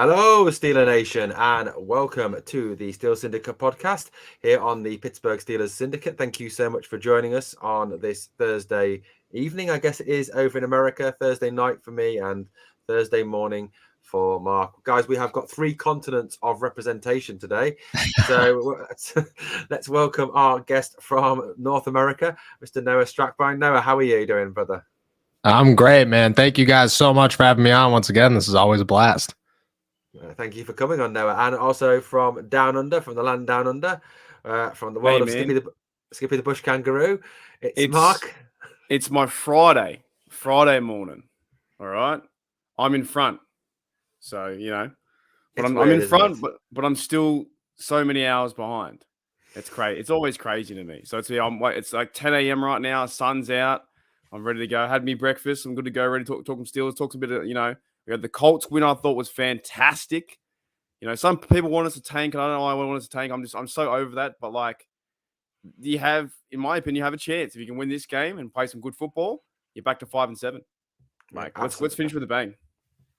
Hello, Steeler Nation, and welcome to the Steel Syndicate podcast here on the Pittsburgh Steelers Syndicate. Thank you so much for joining us on this Thursday evening. I guess it is over in America, Thursday night for me and Thursday morning for Mark. Guys, we have got 3 continents of representation today. So let's welcome our guest from North America, Mr. Noah Strackbein. Noah, how are you doing, brother? I'm great, man. Thank you guys so much for having me on once again. This is always a blast. Thank you for coming on, Noah, and also from down under, from the land down under, from the world of Skippy the Bush Kangaroo. It's Mark. It's my Friday morning. All right, I'm in front, so but I'm in front, but I'm still so many hours behind. It's crazy. It's always crazy to me. So it's like 10 a.m. right now. Sun's out. I'm ready to go. Had me breakfast. I'm good to go. Ready to talk some Steelers. Talk a bit of We had the Colts win. I thought was fantastic. Some people want us to tank, and I don't know why I want us to tank. I'm so over that. But in my opinion, you have a chance if you can win this game and play some good football. You're back to 5-7. Let's finish with a bang.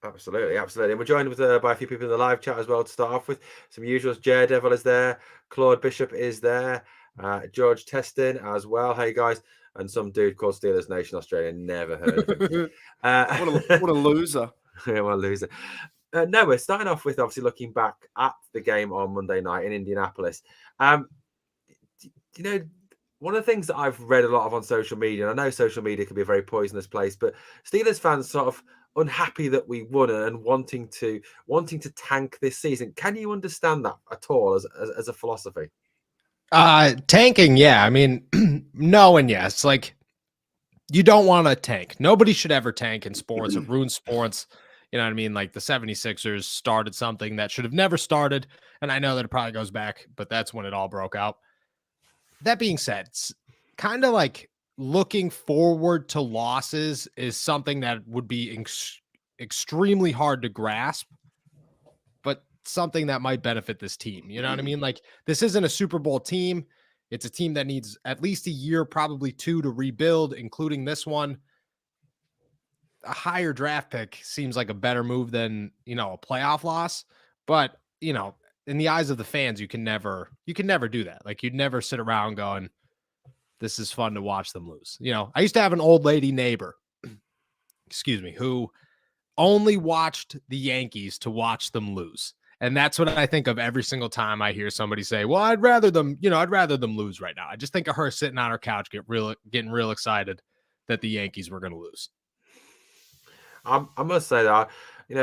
Absolutely. And we're joined by a few people in the live chat as well to start off with. Some usuals. Daredevil is there. Claude Bishop is there. George Testin as well. Hey guys. And some dude called Steelers Nation Australia. Never heard of him. What a loser. What a loser. No, we're starting off with obviously looking back at the game on Monday night in Indianapolis. One of the things that I've read a lot of on social media, and I know social media can be a very poisonous place, but Steelers fans sort of unhappy that we won and wanting to tank this season. Can you understand that at all as a philosophy? Tanking, yeah. I mean, no and yes. Like, you don't want to tank. Nobody should ever tank in sports. It ruins sports. You know what I mean? Like, the 76ers started something that should have never started. And I know that it probably goes back, but that's when it all broke out. That being said, it's kind of like looking forward to losses is something that would be extremely hard to grasp, but something that might benefit this team. You know what I mean? Like, this isn't a Super Bowl team. It's a team that needs at least a year, probably 2 to rebuild, including this one. A higher draft pick seems like a better move than, a playoff loss. But, in the eyes of the fans, you can never do that. Like, you'd never sit around going, this is fun to watch them lose. I used to have an old lady neighbor, who only watched the Yankees to watch them lose. And that's what I think of every single time I hear somebody say, well, I'd rather them lose right now. I just think of her sitting on her couch, getting real excited that the Yankees were going to lose. I must say that,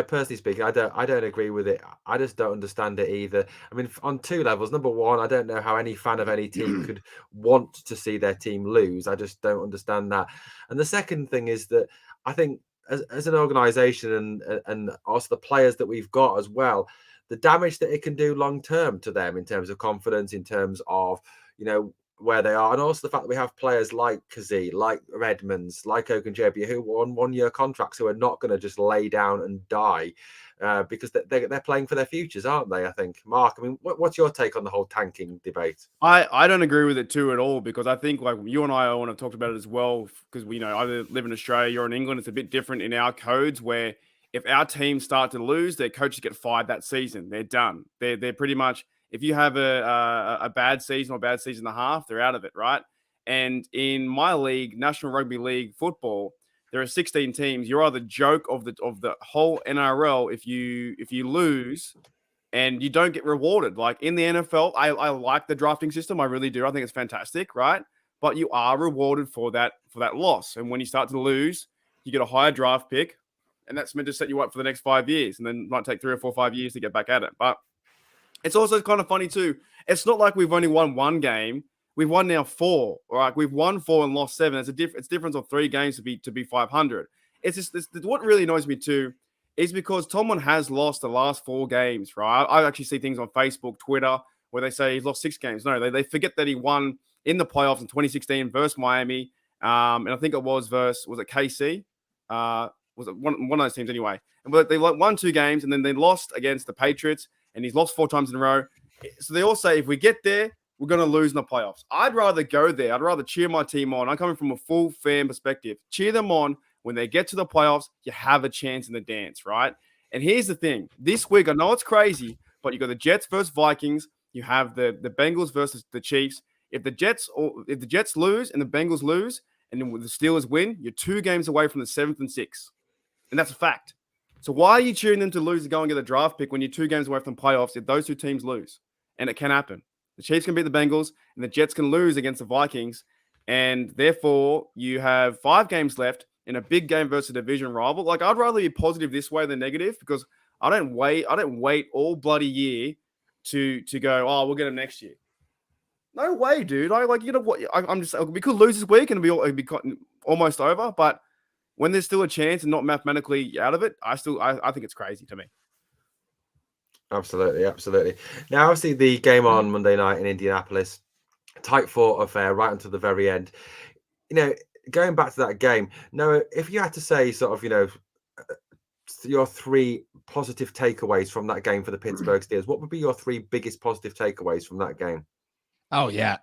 personally speaking, I don't agree with it. I just don't understand it either. I mean, on 2 levels. Number one, I don't know how any fan of any team could want to see their team lose. I just don't understand that. And the second thing is that I think as an organization and also the players that we've got as well, the damage that it can do long term to them in terms of confidence, in terms of, where they are, and also the fact that we have players like Kazee, like Redmonds, like Ogunjobi, who were on 1-year contracts, who are not going to just lay down and die because they're playing for their futures, aren't they? I think. Mark, I mean, what's your take on the whole tanking debate? I don't agree with it too at all, because I think, like, you and I have talked about it as well, because we I live in Australia, you're in England. It's a bit different in our codes, where if our teams start to lose, their coaches get fired that season. They're done. They're pretty much, if you have a bad season or bad season and a half, they're out of it, right? And in my league, National Rugby League football, there are 16 teams. You're the joke of the whole NRL if you lose and you don't get rewarded. Like in the NFL, I like the drafting system. I really do. I think it's fantastic, right? But you are rewarded for that loss. And when you start to lose, you get a higher draft pick, and that's meant to set you up for the next 5 years. And then it might take 3 or 4 or 5 years to get back at it. But it's also kind of funny too. It's not like we've only won 1 game. We've won now 4. All right, we've won 4 and lost 7. It's a difference of 3 games to be 500. It's just what really annoys me too is because Tomlin has lost the last 4 games. Right, I actually see things on Facebook, Twitter, where they say he's lost 6 games. No, they forget that he won in the playoffs in 2016 versus Miami, and I think it was it KC? Was it one of those teams anyway? And they won 2 games, and then they lost against the Patriots. And he's lost 4 times in a row. So they all say, if we get there, we're going to lose in the playoffs. I'd rather go there. I'd rather cheer my team on. I'm coming from a full fan perspective. Cheer them on. When they get to the playoffs, you have a chance in the dance, right? And here's the thing: this week, I know it's crazy, but you got the Jets versus Vikings. You have the Bengals versus the Chiefs. If the Jets lose and the Bengals lose, and then the Steelers win, you're 2 games away from the 7th and 6th, and that's a fact. So why are you cheering them to lose and go and get a draft pick when you're 2 games away from playoffs if those 2 teams lose? And it can happen. The Chiefs can beat the Bengals, and the Jets can lose against the Vikings, and therefore you have 5 games left in a big game versus a division rival. Like, I'd rather be positive this way than negative, because I don't wait all bloody year to go, oh, we'll get them next year. No way, dude. We could lose this week and it'd be almost over, but when there's still a chance and not mathematically out of it, I think it's crazy to me. Absolutely. Now, obviously, the game on Monday night in Indianapolis, tight fought affair right until the very end. Going back to that game, Noah, if you had to say sort of, your 3 positive takeaways from that game for the Pittsburgh Steelers, what would be your 3 biggest positive takeaways from that game? Oh, yeah.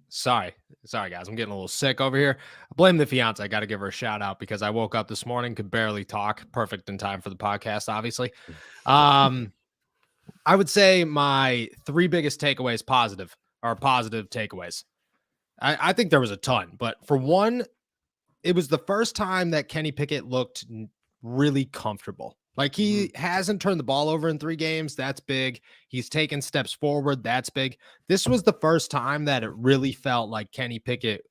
Sorry, guys. I'm getting a little sick over here. I blame the fiance. I got to give her a shout out because I woke up this morning, could barely talk. Perfect in time for the podcast, obviously. I would say my 3 biggest takeaways positive takeaways. I think there was a ton, but for one, it was the first time that Kenny Pickett looked really comfortable. Like, he hasn't turned the ball over in 3 games. That's big. He's taken steps forward. That's big. This was the first time that it really felt like Kenny Pickett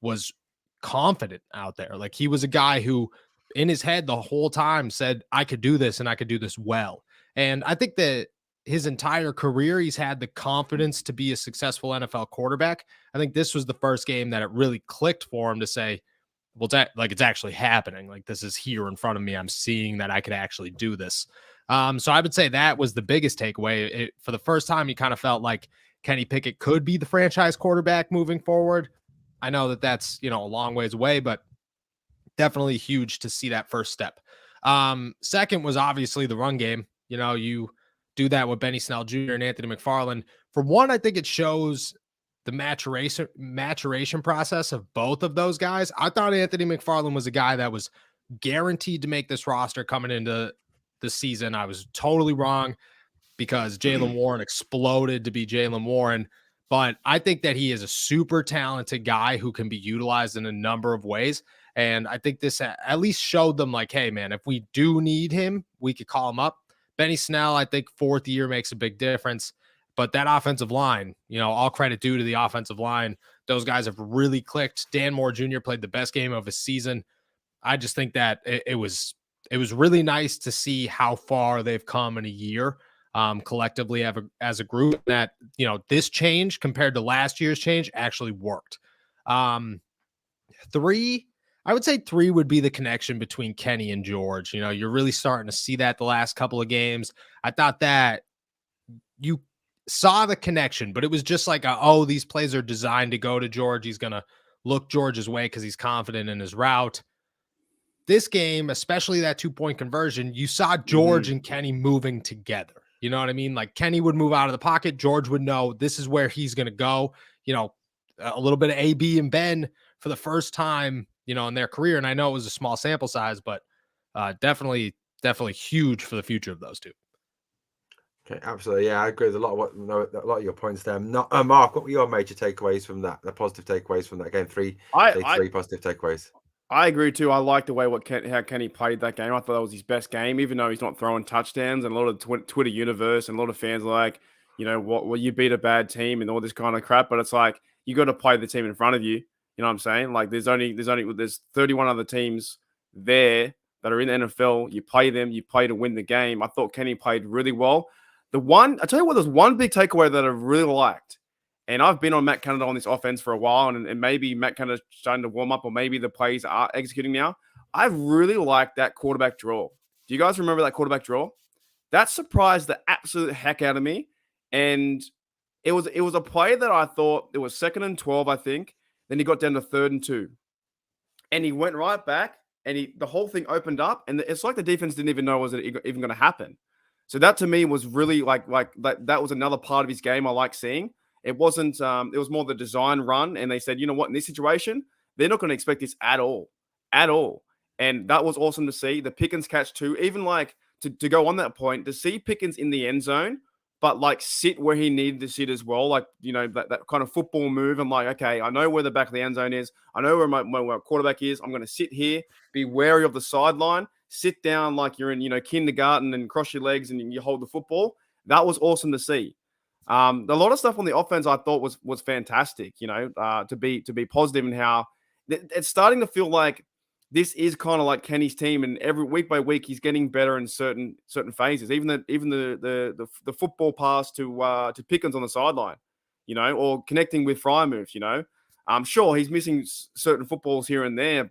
was confident out there. Like, he was a guy who in his head the whole time said, I could do this and I could do this well. And I think that his entire career, he's had the confidence to be a successful NFL quarterback. I think this was the first game that it really clicked for him to say, well, it's actually happening. Like, this is here in front of me. I'm seeing that I could actually do this. So I would say that was the biggest takeaway. For the first time, you kind of felt like Kenny Pickett could be the franchise quarterback moving forward. I know that that's, a long ways away, but definitely huge to see that first step. Second was obviously the run game. You do that with Benny Snell Jr. and Anthony McFarland. For one, I think it shows the maturation process of both of those guys. I thought Anthony McFarland was a guy that was guaranteed to make this roster coming into the season. I was totally wrong because Jaylen Warren exploded to be Jaylen Warren. But I think that he is a super talented guy who can be utilized in a number of ways. And I think this at least showed them, like, hey, man, if we do need him, we could call him up. Benny Snell, I think 4th year makes a big difference. But that offensive line, all credit due to the offensive line. Those guys have really clicked. Dan Moore Jr. played the best game of his season. I just think that it was really nice to see how far they've come in a year collectively as a group, that, this change compared to last year's change actually worked. 3, I would say 3 would be the connection between Kenny and George. You're really starting to see that the last couple of games. I thought that you saw the connection, but it was just like, these plays are designed to go to George. He's going to look George's way because he's confident in his route. This game, especially that 2-point conversion, you saw George and Kenny moving together. You know what I mean? Like, Kenny would move out of the pocket. George would know this is where he's going to go. A little bit of AB and Ben for the first time, in their career. And I know it was a small sample size, but definitely huge for the future of those 2. Okay, absolutely. Yeah, I agree with a lot of your points there. Mark, what were your major takeaways from that? The positive takeaways from that game? 3 positive takeaways. I agree too. I like the way how Kenny played that game. I thought that was his best game, even though he's not throwing touchdowns. And a lot of the Twitter universe and a lot of fans are like, what you beat a bad team and all this kind of crap. But it's like, you got to play the team in front of you. You know what I'm saying? Like, there's 31 other teams there that are in the NFL. You play them. You play to win the game. I thought Kenny played really well. I tell you what, there's one big takeaway that I really liked. And I've been on Matt Canada on this offense for a while, and maybe Matt Canada's starting to warm up, or maybe the plays are executing now. I really like that quarterback draw. Do you guys remember that quarterback draw? That surprised the absolute heck out of me. And it was a play that I thought it was 2nd and 12, I think. Then he got down to 3rd and 2. And he went right back, and the whole thing opened up. And it's like the defense didn't even know was it even going to happen. So that to me was really like that was another part of his game I like seeing. It wasn't, it was more the design run. And they said, you know what, in this situation, they're not going to expect this at all. And that was awesome to see. The Pickens catch too, even like to go on that point, to see Pickens in the end zone, but like sit where he needed to sit as well, like, you know, that kind of football move. I'm like, okay, I know where the back of the end zone is. I know where my quarterback is. I'm going to sit here, be wary of the sideline, sit down like you're in, you know, kindergarten and cross your legs and you hold the football. That was awesome to see. A lot of stuff on the offense I thought was fantastic, you know, to be positive in how it's starting to feel like this is kind of like Kenny's team, and every week by week he's getting better in certain phases. Even the football pass to Pickens on the sideline, you know, or connecting with Frymouth, you know. I'm sure he's missing certain footballs here and there,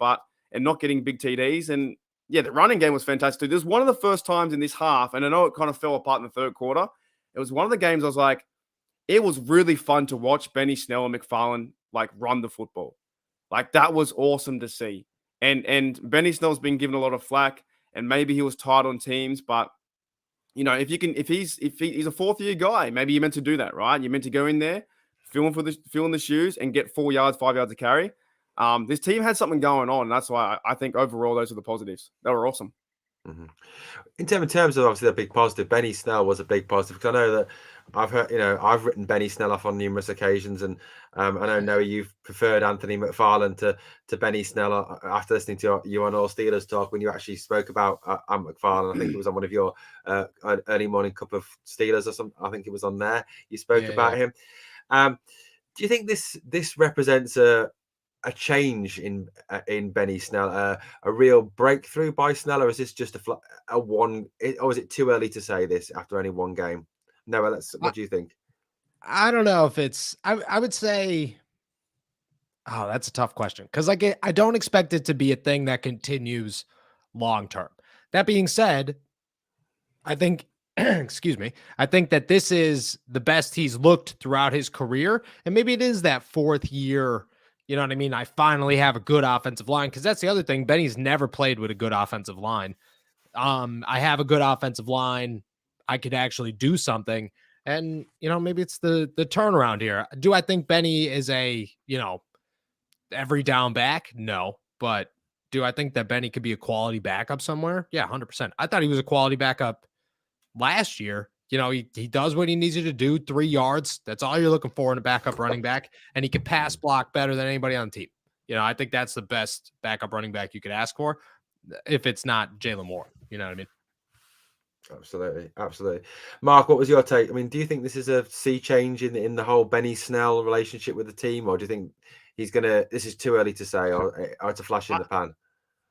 and not getting big TDs. And yeah, the running game was fantastic. There's one of the first times in this half, and I know it kind of fell apart in the third quarter. It was one of the games I was like, it was really fun to watch Benny Snell and McFarland like run the football. Like that was awesome to see. And Benny Snell's been given a lot of flack, and maybe he was tired on teams, but you know, if he's a fourth year guy, maybe you're meant to do that, right? You're meant to go in there, fill in the shoes, and get 4 yards, 5 yards of carry. This team had something going on, and that's why I think overall those are the positives. They were awesome. Mm-hmm. In terms of obviously the big positive, Benny Snell was a big positive, because I know that I've heard, you know, I've written Benny Snell off on numerous occasions, and I know Noah, you've preferred Anthony McFarland to Benny Snell after listening to you on All Steelers Talk when you actually spoke about McFarland. I think it was on one of your early morning cup of Steelers or something. I think it was on there. You spoke about him. Do you think this represents a change in Benny Snell, a real breakthrough by Snell, or is this just a one? Or is it too early to say this after only one game? No, what do you think? I don't know if it's. I would say. Oh, that's a tough question, because I don't expect it to be a thing that continues long term. That being said, I think. Excuse me. I think that this is the best he's looked throughout his career, and maybe it is that fourth year. You know what I mean? I finally have a good offensive line, because that's the other thing. Benny's never played with a good offensive line. I have a good offensive line. I could actually do something. And, you know, maybe it's the turnaround here. Do I think Benny is a, you know, every down back? No. But do I think that Benny could be a quality backup somewhere? Yeah, 100%. I thought he was a quality backup last year. You know, he does what he needs you to do, 3 yards. That's all you're looking for in a backup running back. And he can pass block better than anybody on the team. You know, I think that's the best backup running back you could ask for, if it's not Jalen Moore. You know what I mean? Absolutely, absolutely. Mark, what was your take? I mean, do you think this is a sea change in the whole Benny Snell relationship with the team, or do you think this is too early to say, or it's a flash in the pan?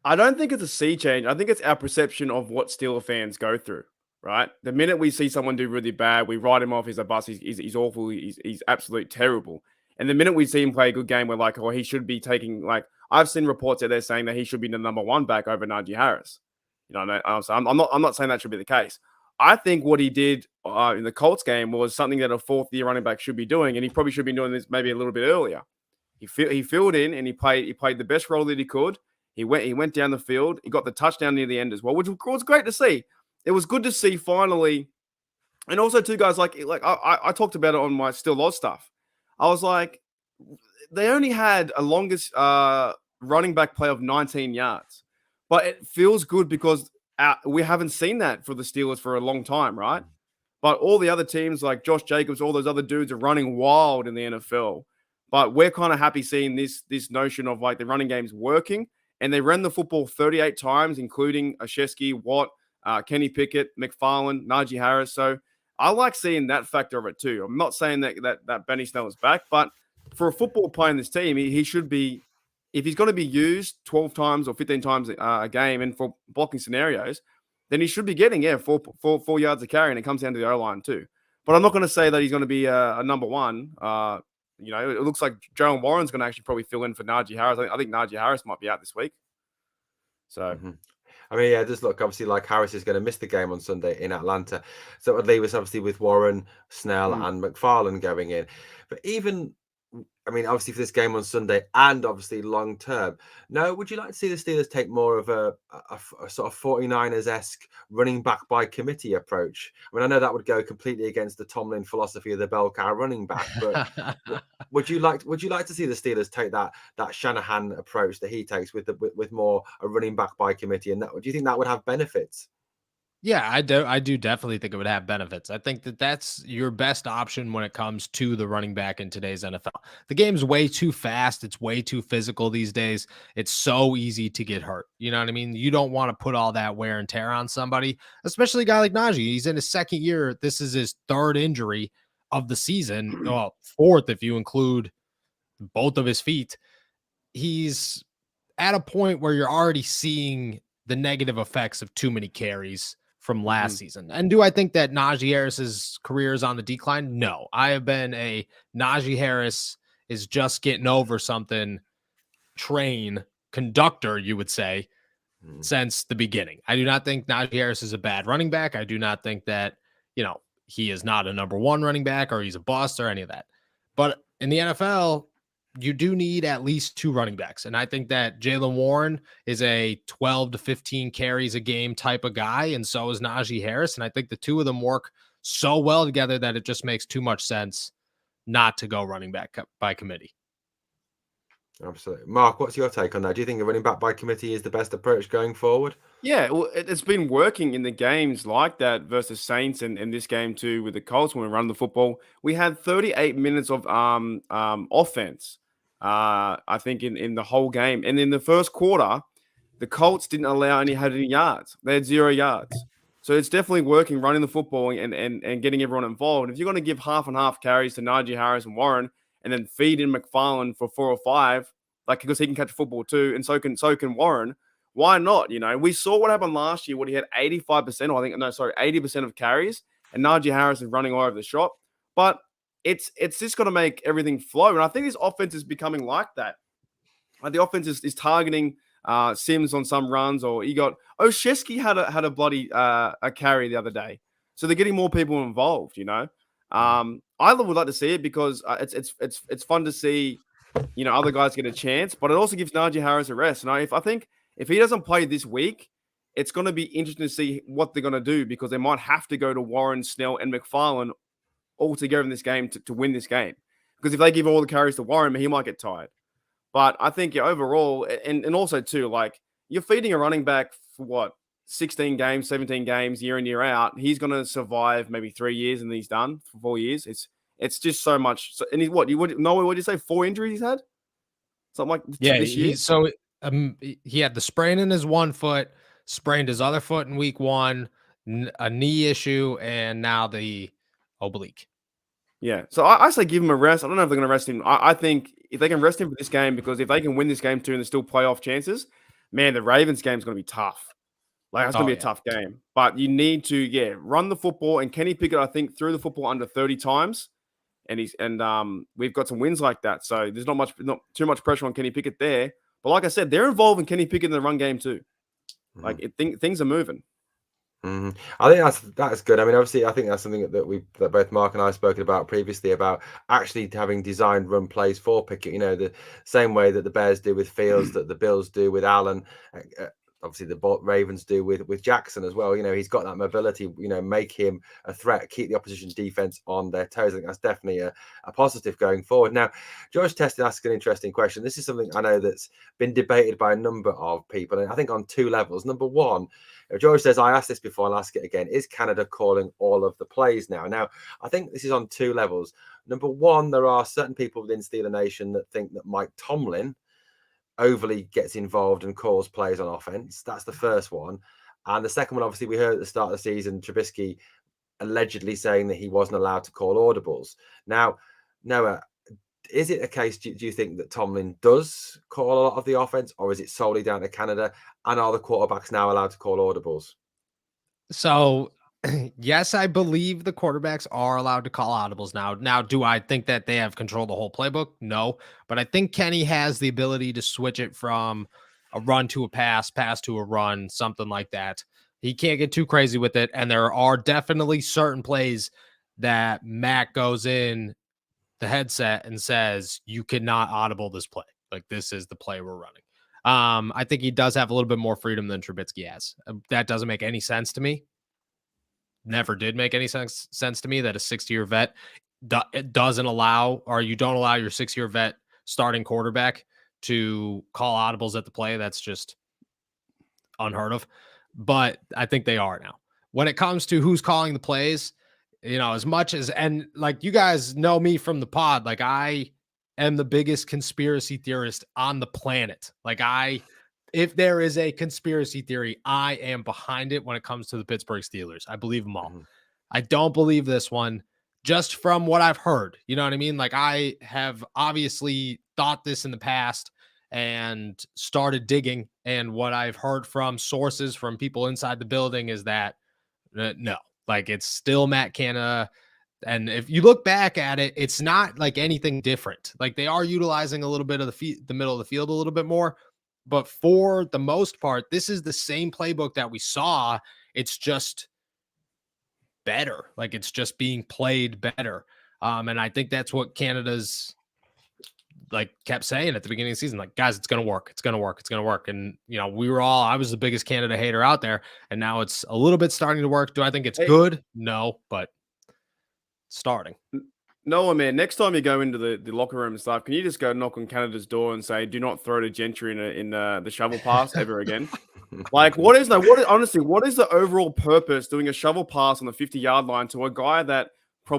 I don't think it's a sea change. I think it's our perception of what Steeler fans go through, right? The minute we see someone do really bad, we write him off. He's a bust. He's awful. He's absolutely terrible. And the minute we see him play a good game, we're like, oh, he should be taking, like, I've seen reports out there saying that he should be the number one back over Najee Harris. You know, I'm not saying that should be the case. I think what he did in the Colts game was something that a fourth year running back should be doing, and he probably should be doing this maybe a little bit earlier. He filled in and he played the best role that he could. He went down the field. He got the touchdown near the end as well, which was great to see. It was good to see finally. And also, two guys, like I talked about it on my Still Loz stuff. I was like, they only had a longest running back play of 19 yards. But it feels good because we haven't seen that for the Steelers for a long time, right? But all the other teams like Josh Jacobs, all those other dudes are running wild in the NFL. But we're kind of happy seeing this notion of like the running game's working. And they ran the football 38 times, including Ashesky, Watt, Kenny Pickett, McFarland, Najee Harris. So I like seeing that factor of it too. I'm not saying that Benny Snell is back, but for a football player in this team, he should be, if he's going to be used 12 times or 15 times a game and for blocking scenarios, then he should be getting, 4 yards of carry, and it comes down to the O-line too. But I'm not going to say that he's going to be a number one. You know, it looks like Joe Warren's going to actually probably fill in for Najee Harris. I think Najee Harris might be out this week. So, I mean, yeah, just look, obviously, like Harris is going to miss the game on Sunday in Atlanta. So it would leave us obviously with Warren, Snell, and McFarland going in. But even, I mean, obviously for this game on Sunday and obviously long term, no, would you like to see the Steelers take more of a sort of 49ers-esque running back by committee approach? I mean, I know that would go completely against the Tomlin philosophy of the bell cow running back, but would you like to see the Steelers take that Shanahan approach that he takes with more a running back by committee? And do you think that would have benefits? Yeah, I do definitely think it would have benefits. I think that that's your best option when it comes to the running back in today's NFL. The game's way too fast. It's way too physical these days. It's so easy to get hurt. You know what I mean? You don't want to put all that wear and tear on somebody, especially a guy like Najee. He's in his second year. This is his third injury of the season. Well, fourth if you include both of his feet. He's at a point where you're already seeing the negative effects of too many carries from last season. And do I think that Najee Harris's career is on the decline? No. I have been a Najee Harris is just getting over something train conductor, you would say, since the beginning. I do not think Najee Harris is a bad running back. I do not think that, he is not a number one running back or he's a bust or any of that. But in the NFL, you do need at least two running backs. And I think that Jaylen Warren is a 12 to 15 carries a game type of guy. And so is Najee Harris. And I think the two of them work so well together that it just makes too much sense not to go running back by committee. Absolutely. Mark, what's your take on that? Do you think a running back by committee is the best approach going forward? Yeah, well, it's been working in the games like that versus Saints, and this game too with the Colts when we run the football. We had 38 minutes of offense, I think in the whole game, and in the first quarter, the Colts didn't had any yards. They had 0 yards. So it's definitely working running the football and getting everyone involved. If you're going to give half and half carries to Najee Harris and Warren, and then feed in McFarland for 4 or 5, like because he can catch football too, and so can Warren. Why not? We saw what happened last year when he had 85%, or 80% of carries, and Najee Harris is running all over the shop. But it's just going to make everything flow. And I think this offense is becoming like that. Like the offense is targeting Sims on some runs, or he got Oshesky had a bloody a carry the other day. So they're getting more people involved, I would like to see it because it's fun to see, other guys get a chance, but it also gives Najee Harris a rest. And I think if he doesn't play this week, it's going to be interesting to see what they're going to do because they might have to go to Warren, Snell, and McFarland all together in this game to win this game. Because if they give all the carries to Warren, he might get tired. But I think overall, and also too, like you're feeding a running back for what, 16 games, 17 games, year in, year out. He's going to survive maybe 3 years and he's done for 4 years. It's just so much. And he's what did you say? 4 injuries he's had? Something like this year? He had the sprain in his one foot, sprained his other foot in week 1, a knee issue, and now the oblique. Yeah. So I say give him a rest. I don't know if they're going to rest him. I think if they can rest him for this game, because if they can win this game too and there's still playoff chances, man, the Ravens game is going to be tough. Like, it's going to be a tough game. But you need to, run the football. And Kenny Pickett, I think, threw the football under 30 times. And we've got some wins like that. So there's not too much pressure on Kenny Pickett there. But like I said, they're involving Kenny Pickett in the run game too. Like things are moving. I think that's good. I mean, obviously, I think that's something that both Mark and I have spoken about previously about actually having designed run plays for Pickett. The same way that the Bears do with Fields, that the Bills do with Allen. Obviously, the Ravens do with Jackson as well. He's got that mobility. Make him a threat, keep the opposition defense on their toes. I think that's definitely a positive going forward. Now, George Teston asks an interesting question. This is something I know that's been debated by a number of people, and I think on 2 levels. Number one, George says, I asked this before, I'll ask it again. Is Canada calling all of the plays now? Now, I think this is on 2 levels. Number one, there are certain people within Steeler Nation that think that Mike Tomlin overly gets involved and calls plays on offense. That's the first one. And the second one, obviously, we heard at the start of the season, Trubisky allegedly saying that he wasn't allowed to call audibles. Now, Noah, is it a case, do you think that Tomlin does call a lot of the offense, or is it solely down to Canada? And are the quarterbacks now allowed to call audibles? So, yes, I believe the quarterbacks are allowed to call audibles now. Now, do I think that they have control of the whole playbook? No, but I think Kenny has the ability to switch it from a run to a pass to a run, something like that. He can't get too crazy with it. And there are definitely certain plays that Matt goes in the headset and says, you cannot audible this play. Like, this is the play we're running. I think he does have a little bit more freedom than Trubisky has. That doesn't make any sense to me. Never did make any sense to me that a 6-year vet doesn't allow, or you don't allow your 6-year vet starting quarterback to call audibles at the play. That's just unheard of. But I think they are now. when it comes to who's calling the plays, as much as, and like you guys know me from the pod, like I am the biggest conspiracy theorist on the planet. Like if there is a conspiracy theory, I am behind it when it comes to the Pittsburgh Steelers. I believe them all. I don't believe this one just from what I've heard. You know what I mean? Like I have obviously thought this in the past and started digging. And what I've heard from sources from people inside the building is that no, like it's still Matt Canada. And if you look back at it, it's not like anything different. Like they are utilizing a little bit of the middle of the field a little bit more. But for the most part, this is the same playbook that we saw. It's just better. Like it's just being played better. And I think that's what Canada's like kept saying at the beginning of the season, like, guys, it's going to work. It's going to work. It's going to work. And, I was the biggest Canada hater out there. And now it's a little bit starting to work. Do I think it's good? No, but starting. No, man. Next time you go into the locker room and stuff, can you just go knock on Canada's door and say, "Do not throw to Gentry in the shovel pass ever again"? Like, what is the overall purpose doing a shovel pass on the 50-yard line to a guy that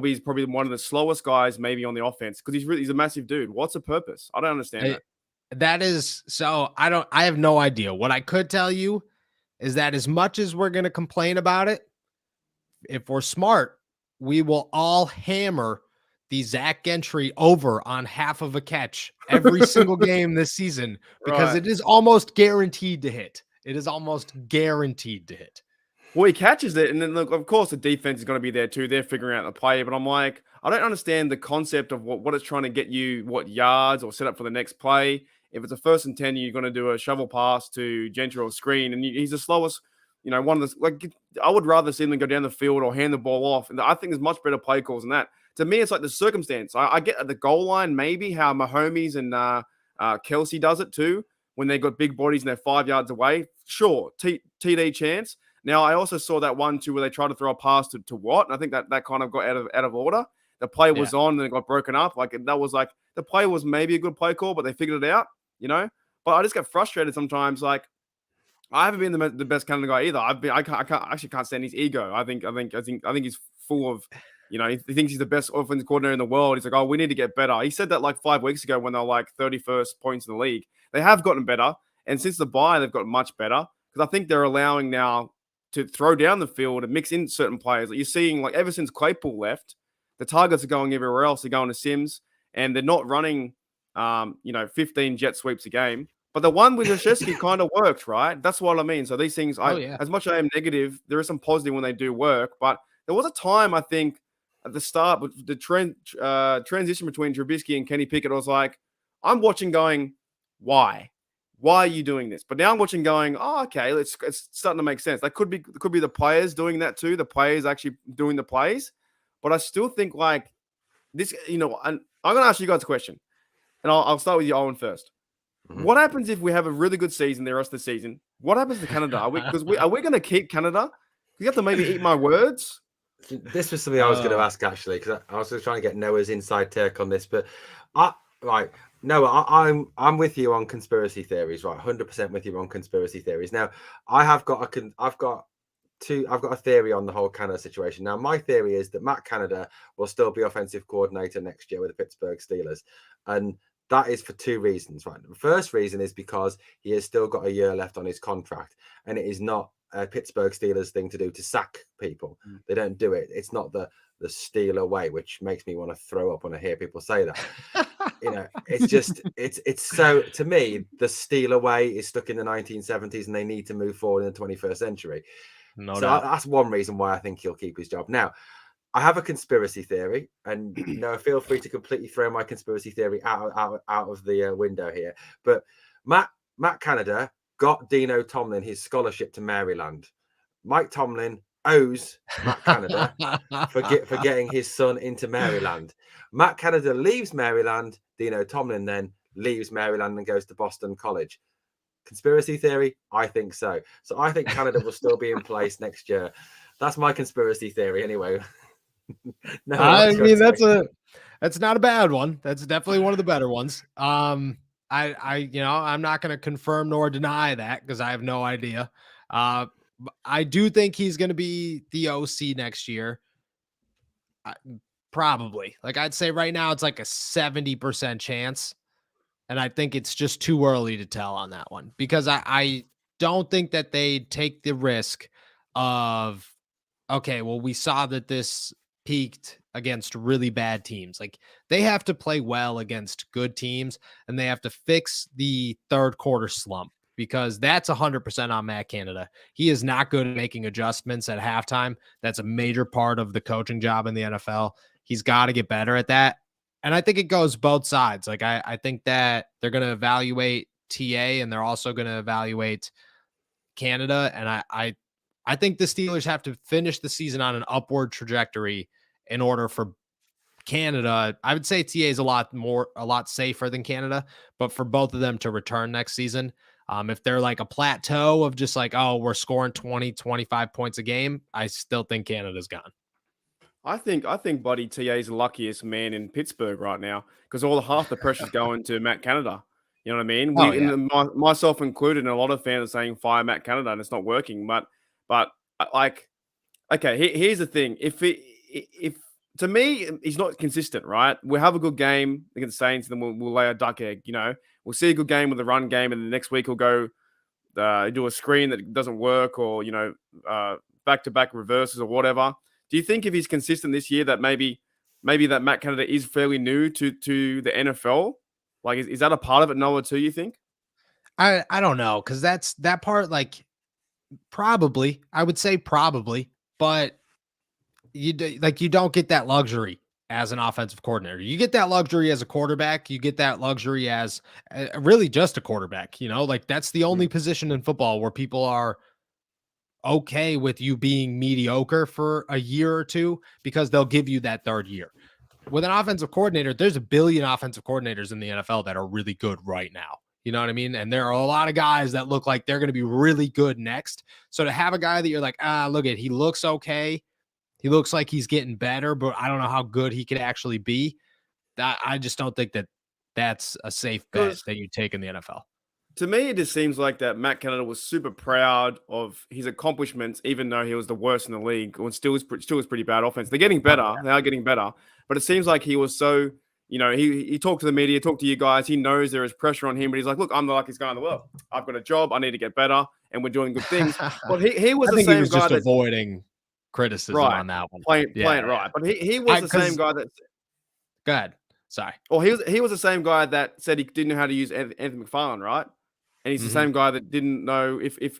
is probably one of the slowest guys maybe on the offense because he's a massive dude? What's the purpose? I don't understand that. That is so. I have no idea. What I could tell you is that as much as we're going to complain about it, if we're smart, we will all hammer the Zach Gentry over on half of a catch every single game this season because it is almost guaranteed to hit. It is almost guaranteed to hit. Well, he catches it, and then look, of course, the defense is going to be there too. They're figuring out the play, but I'm like, I don't understand the concept of what it's trying to get you, what yards or set up for the next play. If it's a 1st and 10, you're going to do a shovel pass to Gentry or screen, and he's the slowest. One of the like. I would rather see them go down the field or hand the ball off, and I think there's much better play calls than that. To me, it's like the circumstance. I get at the goal line maybe how Mahomes and Kelsey does it too when they got big bodies and they're 5 yards away. Sure, TD chance. Now, I also saw that one too where they tried to throw a pass to Watt, and I think that kind of got out of order. The play was on and it got broken up. Like that was like the play was maybe a good play call, but they figured it out, But I just get frustrated sometimes. Like I haven't been the best Canada guy either. I can't stand his ego. I think he's full of, he thinks he's the best offensive coordinator in the world. He's like, oh, we need to get better. He said that like 5 weeks ago when they were like 31st points in the league. They have gotten better, and since the bye, they've gotten much better because I think they're allowing now to throw down the field and mix in certain players. Like you're seeing, like ever since Claypool left, the targets are going everywhere else. They're going to Sims, and they're not running, 15 jet sweeps a game. But the one with Krzyzewski kind of worked, right? That's what I mean. So these things, as much as I am negative, there is some positive when they do work. But there was a time, I think, at the start, with the transition between Trubisky and Kenny Pickett, I was like, I'm watching going, why? Why are you doing this? But now I'm watching going, oh, okay, it's starting to make sense. That could be the players doing that too. The players actually doing the plays. But I still think like this, and I'm going to ask you guys a question. And I'll start with you, Owen, first. Mm-hmm. What happens if we have a really good season the rest of the season? What happens to Canada? Are we going to keep Canada? You have to maybe eat my words. This was something I was going to ask actually, because I was just trying to get Noah's inside take on this. But Noah, I'm with you on conspiracy theories, right? 100% with you on conspiracy theories. Now, I've got a theory on the whole Canada situation. Now, my theory is that Matt Canada will still be offensive coordinator next year with the Pittsburgh Steelers, and that is for 2 reasons, right? The first reason is because he has still got a year left on his contract, and it is not a Pittsburgh Steelers thing to do to sack people. They don't do it. It's not the Steeler way, which makes me want to throw up when I hear people say that. It's just it's so, to me, the Steeler way is stuck in the 1970s, and they need to move forward in the 21st century. That's one reason why I think he'll keep his job. Now, I have a conspiracy theory, and feel free to completely throw my conspiracy theory out of the window here. But Matt Canada got Dino Tomlin his scholarship to Maryland. Mike Tomlin owes Matt Canada for getting his son into Maryland. Matt Canada leaves Maryland. Dino Tomlin then leaves Maryland and goes to Boston College. Conspiracy theory? I think so. So I think Canada will still be in place next year. That's my conspiracy theory anyway. No, I mean, that's not a bad one. That's definitely one of the better ones. I'm not going to confirm nor deny that because I have no idea. I do think he's going to be the OC next year. Probably. Like I'd say right now it's like a 70% chance. And I think it's just too early to tell on that one because I don't think that they take the risk of, okay, well, we saw that this peaked against really bad teams. Like they have to play well against good teams and they have to fix the third quarter slump because that's 100% on Matt Canada. He is not good at making adjustments at halftime. That's a major part of the coaching job in the NFL. He's got to get better at that. And I think it goes both sides. Like I think that they're going to evaluate TA and they're also going to evaluate Canada. And I think the Steelers have to finish the season on an upward trajectory in order for Canada. I would say TA is a lot safer than Canada, but for both of them to return next season, if they're like a plateau of just like, oh, we're scoring 20, 25 points a game, I still think Canada's gone. I think Buddy TA is the luckiest man in Pittsburgh right now because half the pressure's going to Matt Canada. You know what I mean? Myself included, and a lot of fans are saying fire Matt Canada, and it's not working. But like, okay, here's the thing: if to me he's not consistent, right? We'll have a good game against the Saints, and then we'll lay a duck egg. You know, we'll see a good game with the run game, and the next week he'll go do a screen that doesn't work, or back-to-back reverses or whatever. Do you think if he's consistent this year that maybe that Matt Canada is fairly new to the NFL? Like, is that a part of it, Noah, too, you think? I don't know, because that's that part, like, probably. I would say probably, but you don't get that luxury as an offensive coordinator. You get that luxury as a quarterback. You get that luxury as really just a quarterback. Like that's the only position in football where people are okay with you being mediocre for a year or two because they'll give you that third year. With an offensive coordinator, there's a billion offensive coordinators in the NFL that are really good right now. You know what I mean? And there are a lot of guys that look like they're going to be really good next. So to have a guy that you're like, he looks okay. He looks like he's getting better, but I don't know how good he could actually be. I just don't think that that's a safe bet that you take in the NFL. To me, it just seems like that Matt Canada was super proud of his accomplishments, even though he was the worst in the league. And still is pretty bad offense. They're getting better. They are getting better. But it seems like he was so, he talked to the media, talked to you guys. He knows there is pressure on him, but he's like, look, I'm the luckiest guy in the world. I've got a job. I need to get better. And we're doing good things. But he was the same guy just avoiding criticism on that one. Playing right. But he was the same guy that... Go ahead. Sorry. Well, he was the same guy that said he didn't know how to use Anthony McFarland, right? And he's the same guy that didn't know if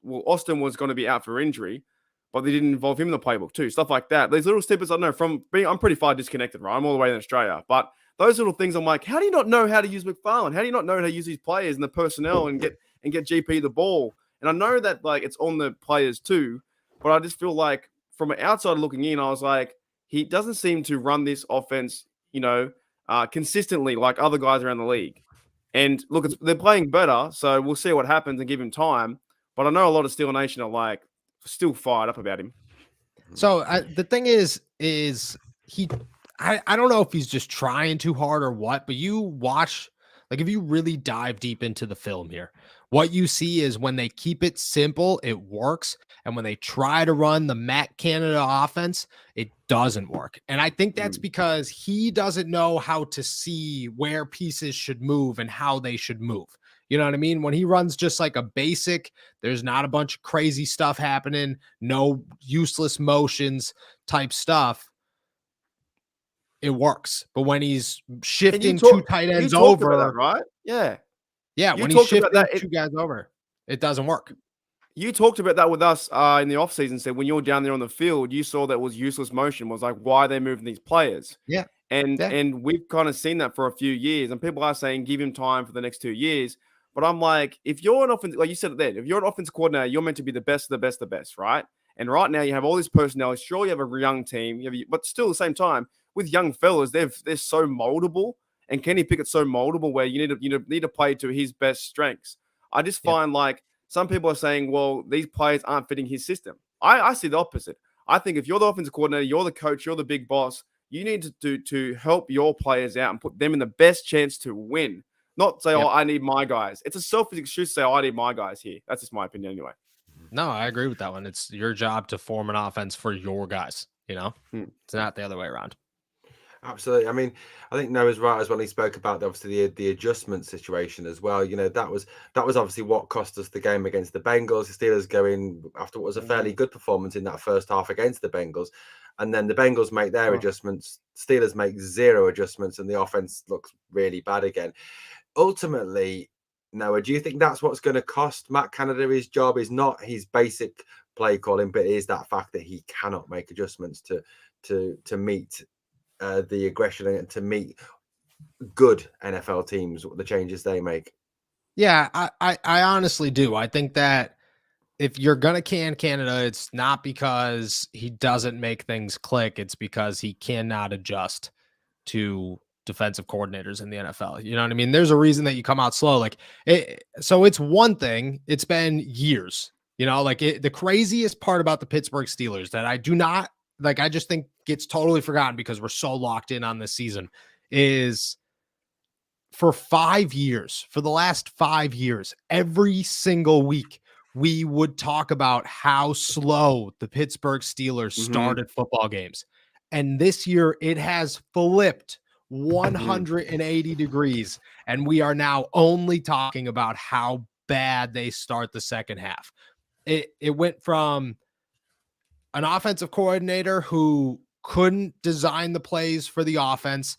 Austin was going to be out for injury, but they didn't involve him in the playbook too. Stuff like that. These little snippets I know I'm pretty far disconnected, right? I'm all the way in Australia. But those little things I'm like, how do you not know how to use McFarland? How do you not know how to use these players and the personnel and get GP the ball? And I know that like it's on the players too, but I just feel like from an outsider looking in, I was like, he doesn't seem to run this offense, consistently like other guys around the league. And look, they're playing better, so we'll see what happens and give him time. But I know a lot of Steel Nation are like still fired up about him. So the thing is he, I don't know if he's just trying too hard or what, but you watch, like if you really dive deep into the film here, what you see is when they keep it simple, it works. And when they try to run the Matt Canada offense, it doesn't work. And I think that's because he doesn't know how to see where pieces should move and how they should move. You know what I mean? When he runs just like a basic, there's not a bunch of crazy stuff happening, no useless motions type stuff. It works. But when he's shifting two tight ends over, that, right? Yeah. Yeah, when he's shifting two guys over, it doesn't work. You talked about that with us in the offseason, said when you're down there on the field, you saw that was useless motion, was like, why are they moving these players? Yeah. And we've kind of seen that for a few years, and people are saying give him time for the next 2 years. But I'm like, if you're an offensive, like you said it then, if you're an offensive coordinator, you're meant to be the best of the best, right? And right now you have all this personnel. Sure, you have a young team, but still at the same time, with young fellas, they're so moldable. And Kenny Pickett's so moldable where you need to play to his best strengths. I just find like some people are saying, well, these players aren't fitting his system. I see the opposite. I think if you're the offensive coordinator, you're the coach, you're the big boss, you need to help your players out and put them in the best chance to win. Not say, I need my guys. It's a selfish excuse to say, I need my guys here. That's just my opinion anyway. No, I agree with that one. It's your job to form an offense for your guys, It's not the other way around. Absolutely. I mean, I think Noah's right as well. He spoke about obviously the adjustment situation as well. That was obviously what cost us the game against the Bengals. The Steelers go in after what was a fairly good performance in that first half against the Bengals, and then the Bengals make their adjustments. Steelers make 0 adjustments, and the offense looks really bad again. Ultimately, Noah, do you think that's what's going to cost Matt Canada his job? Is not his basic play calling, but is that fact that he cannot make adjustments to meet the aggression and to meet good NFL teams, the changes they make? Yeah, I honestly do. I think that if you're gonna can Canada, it's not because he doesn't make things click. It's because he cannot adjust to defensive coordinators in the NFL. You know what I mean? There's a reason that you come out slow. So it's one thing. It's been years. The craziest part about the Pittsburgh Steelers that I do not like, I just think gets totally forgotten because we're so locked in on this season is for the last 5 years, every single week, we would talk about how slow the Pittsburgh Steelers started football games. And this year it has flipped 180 degrees. And we are now only talking about how bad they start the second half. It went from an offensive coordinator who couldn't design the plays for the offense,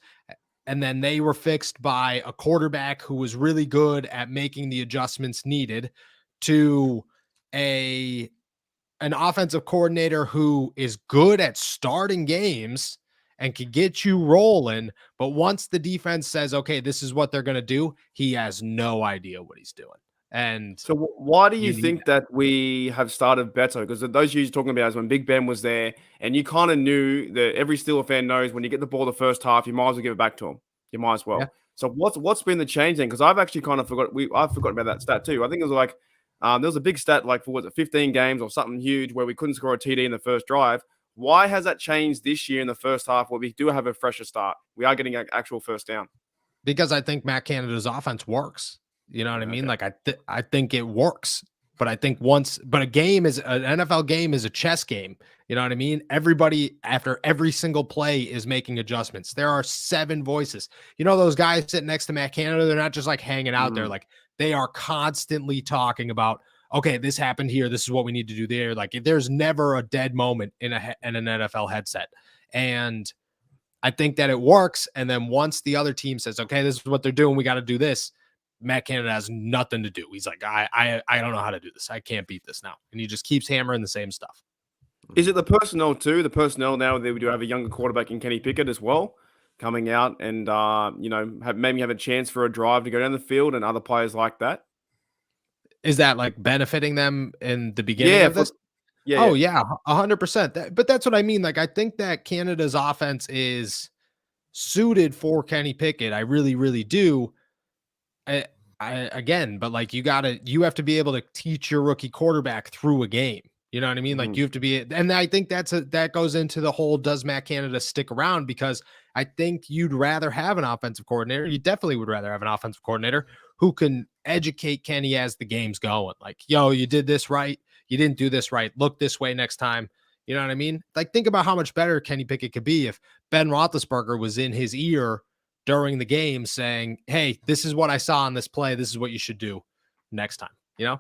and then they were fixed by a quarterback who was really good at making the adjustments needed, to an offensive coordinator who is good at starting games and can get you rolling. But once the defense says, okay, this is what they're going to do, he has no idea what he's doing. And so why do you think that we have started better? Because those you're talking about is when Big Ben was there, and you kind of knew that every Steeler fan knows when you get the ball the first half, you might as well give it back to him. You might as well. Yeah. So what's been the change then? Because I've actually kind of I've forgotten about that stat too. I think it was like there was a big stat like for 15 games or something huge where we couldn't score a TD in the first drive. Why has that changed this year in the first half where we do have a fresher start? We are getting an actual first down. Because I think Matt Canada's offense works. You know what I mean? Like I think it works, but I think but an NFL game is a chess game. You know what I mean? Everybody after every single play is making adjustments. There are 7 voices. Those guys sitting next to Matt Canada, they're not just like hanging out there. Like they are constantly talking about, okay, this happened here. This is what we need to do there. Like there's never a dead moment in an NFL headset. And I think that it works. And then once the other team says, okay, this is what they're doing, we got to do this, Matt Canada has nothing to do. He's like, I don't know how to do this. I can't beat this now. And he just keeps hammering the same stuff. Is it the personnel too? The personnel now that we do have a younger quarterback in Kenny Pickett as well, coming out and maybe have a chance for a drive to go down the field and other players like that. Is that like benefiting them in the beginning of this? Yeah. Oh yeah, 100%. But that's what I mean. Like I think that Canada's offense is suited for Kenny Pickett. I really, really do. But like you have to be able to teach your rookie quarterback through a game. You know what I mean? Like you have to be, and I think that goes into the whole, does Matt Canada stick around? Because I think you'd rather have an offensive coordinator. You definitely would rather have an offensive coordinator who can educate Kenny as the game's going. Like, yo, you did this right. You didn't do this right. Look this way next time. You know what I mean? Like, think about how much better Kenny Pickett could be if Ben Roethlisberger was in his ear during the game saying, hey, this is what I saw on this play. This is what you should do next time,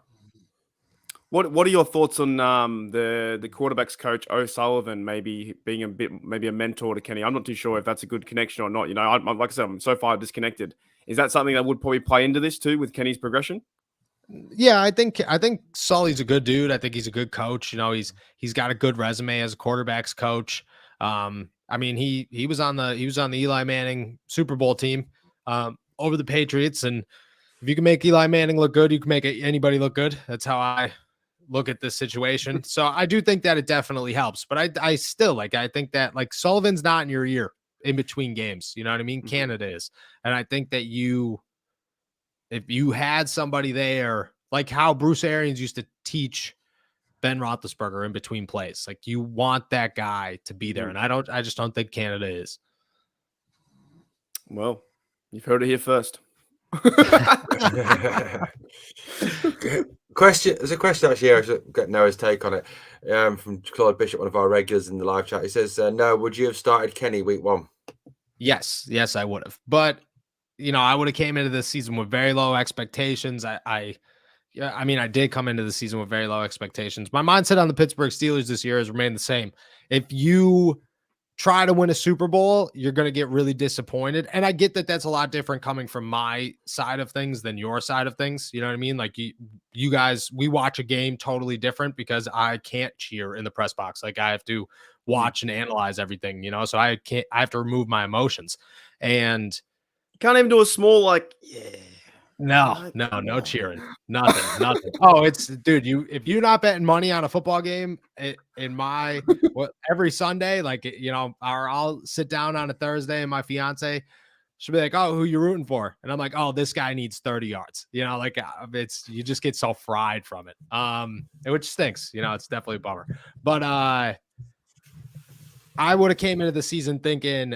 What are your thoughts on the quarterback's coach O'Sullivan maybe being a mentor to Kenny? I'm not too sure if that's a good connection or not. Like I said, I'm so far disconnected. Is that something that would probably play into this too with Kenny's progression? Yeah, I think Sully's a good dude. I think he's a good coach. He's got a good resume as a quarterback's coach. I mean, he was on the Eli Manning Super Bowl team over the Patriots, and if you can make Eli Manning look good, you can make anybody look good. That's how I look at this situation. So I do think that it definitely helps, but I still I think that like Sullivan's not in your ear in between games. You know what I mean? Canada is, and I think that if you had somebody there, like how Bruce Arians used to teach Ben Roethlisberger in between plays, like you want that guy to be there. And I just don't think Canada is. Well, you've heard it here first. There's a question actually here. I should get Noah's take on it from Claude Bishop, one of our regulars in the live chat. He says, "No, would you have started Kenny week 1?" Yes, I would have. But I would have came into this season with very low expectations. I mean, I did come into the season with very low expectations. My mindset on the Pittsburgh Steelers this year has remained the same. If you try to win a Super Bowl, you're going to get really disappointed. And I get that that's a lot different coming from my side of things than your side of things. You know what I mean? Like you guys, we watch a game totally different because I can't cheer in the press box. Like I have to watch and analyze everything, so I have to remove my emotions. And can't even do a small, like, no cheering, nothing. Oh, it's dude. If you're not betting money on a football game every Sunday, like or I'll sit down on a Thursday and my fiance she'll be like, "Oh, who you rooting for?" And I'm like, "Oh, this guy needs 30 yards." Like you just get so fried from it, which stinks. It's definitely a bummer. But I would have came into the season thinking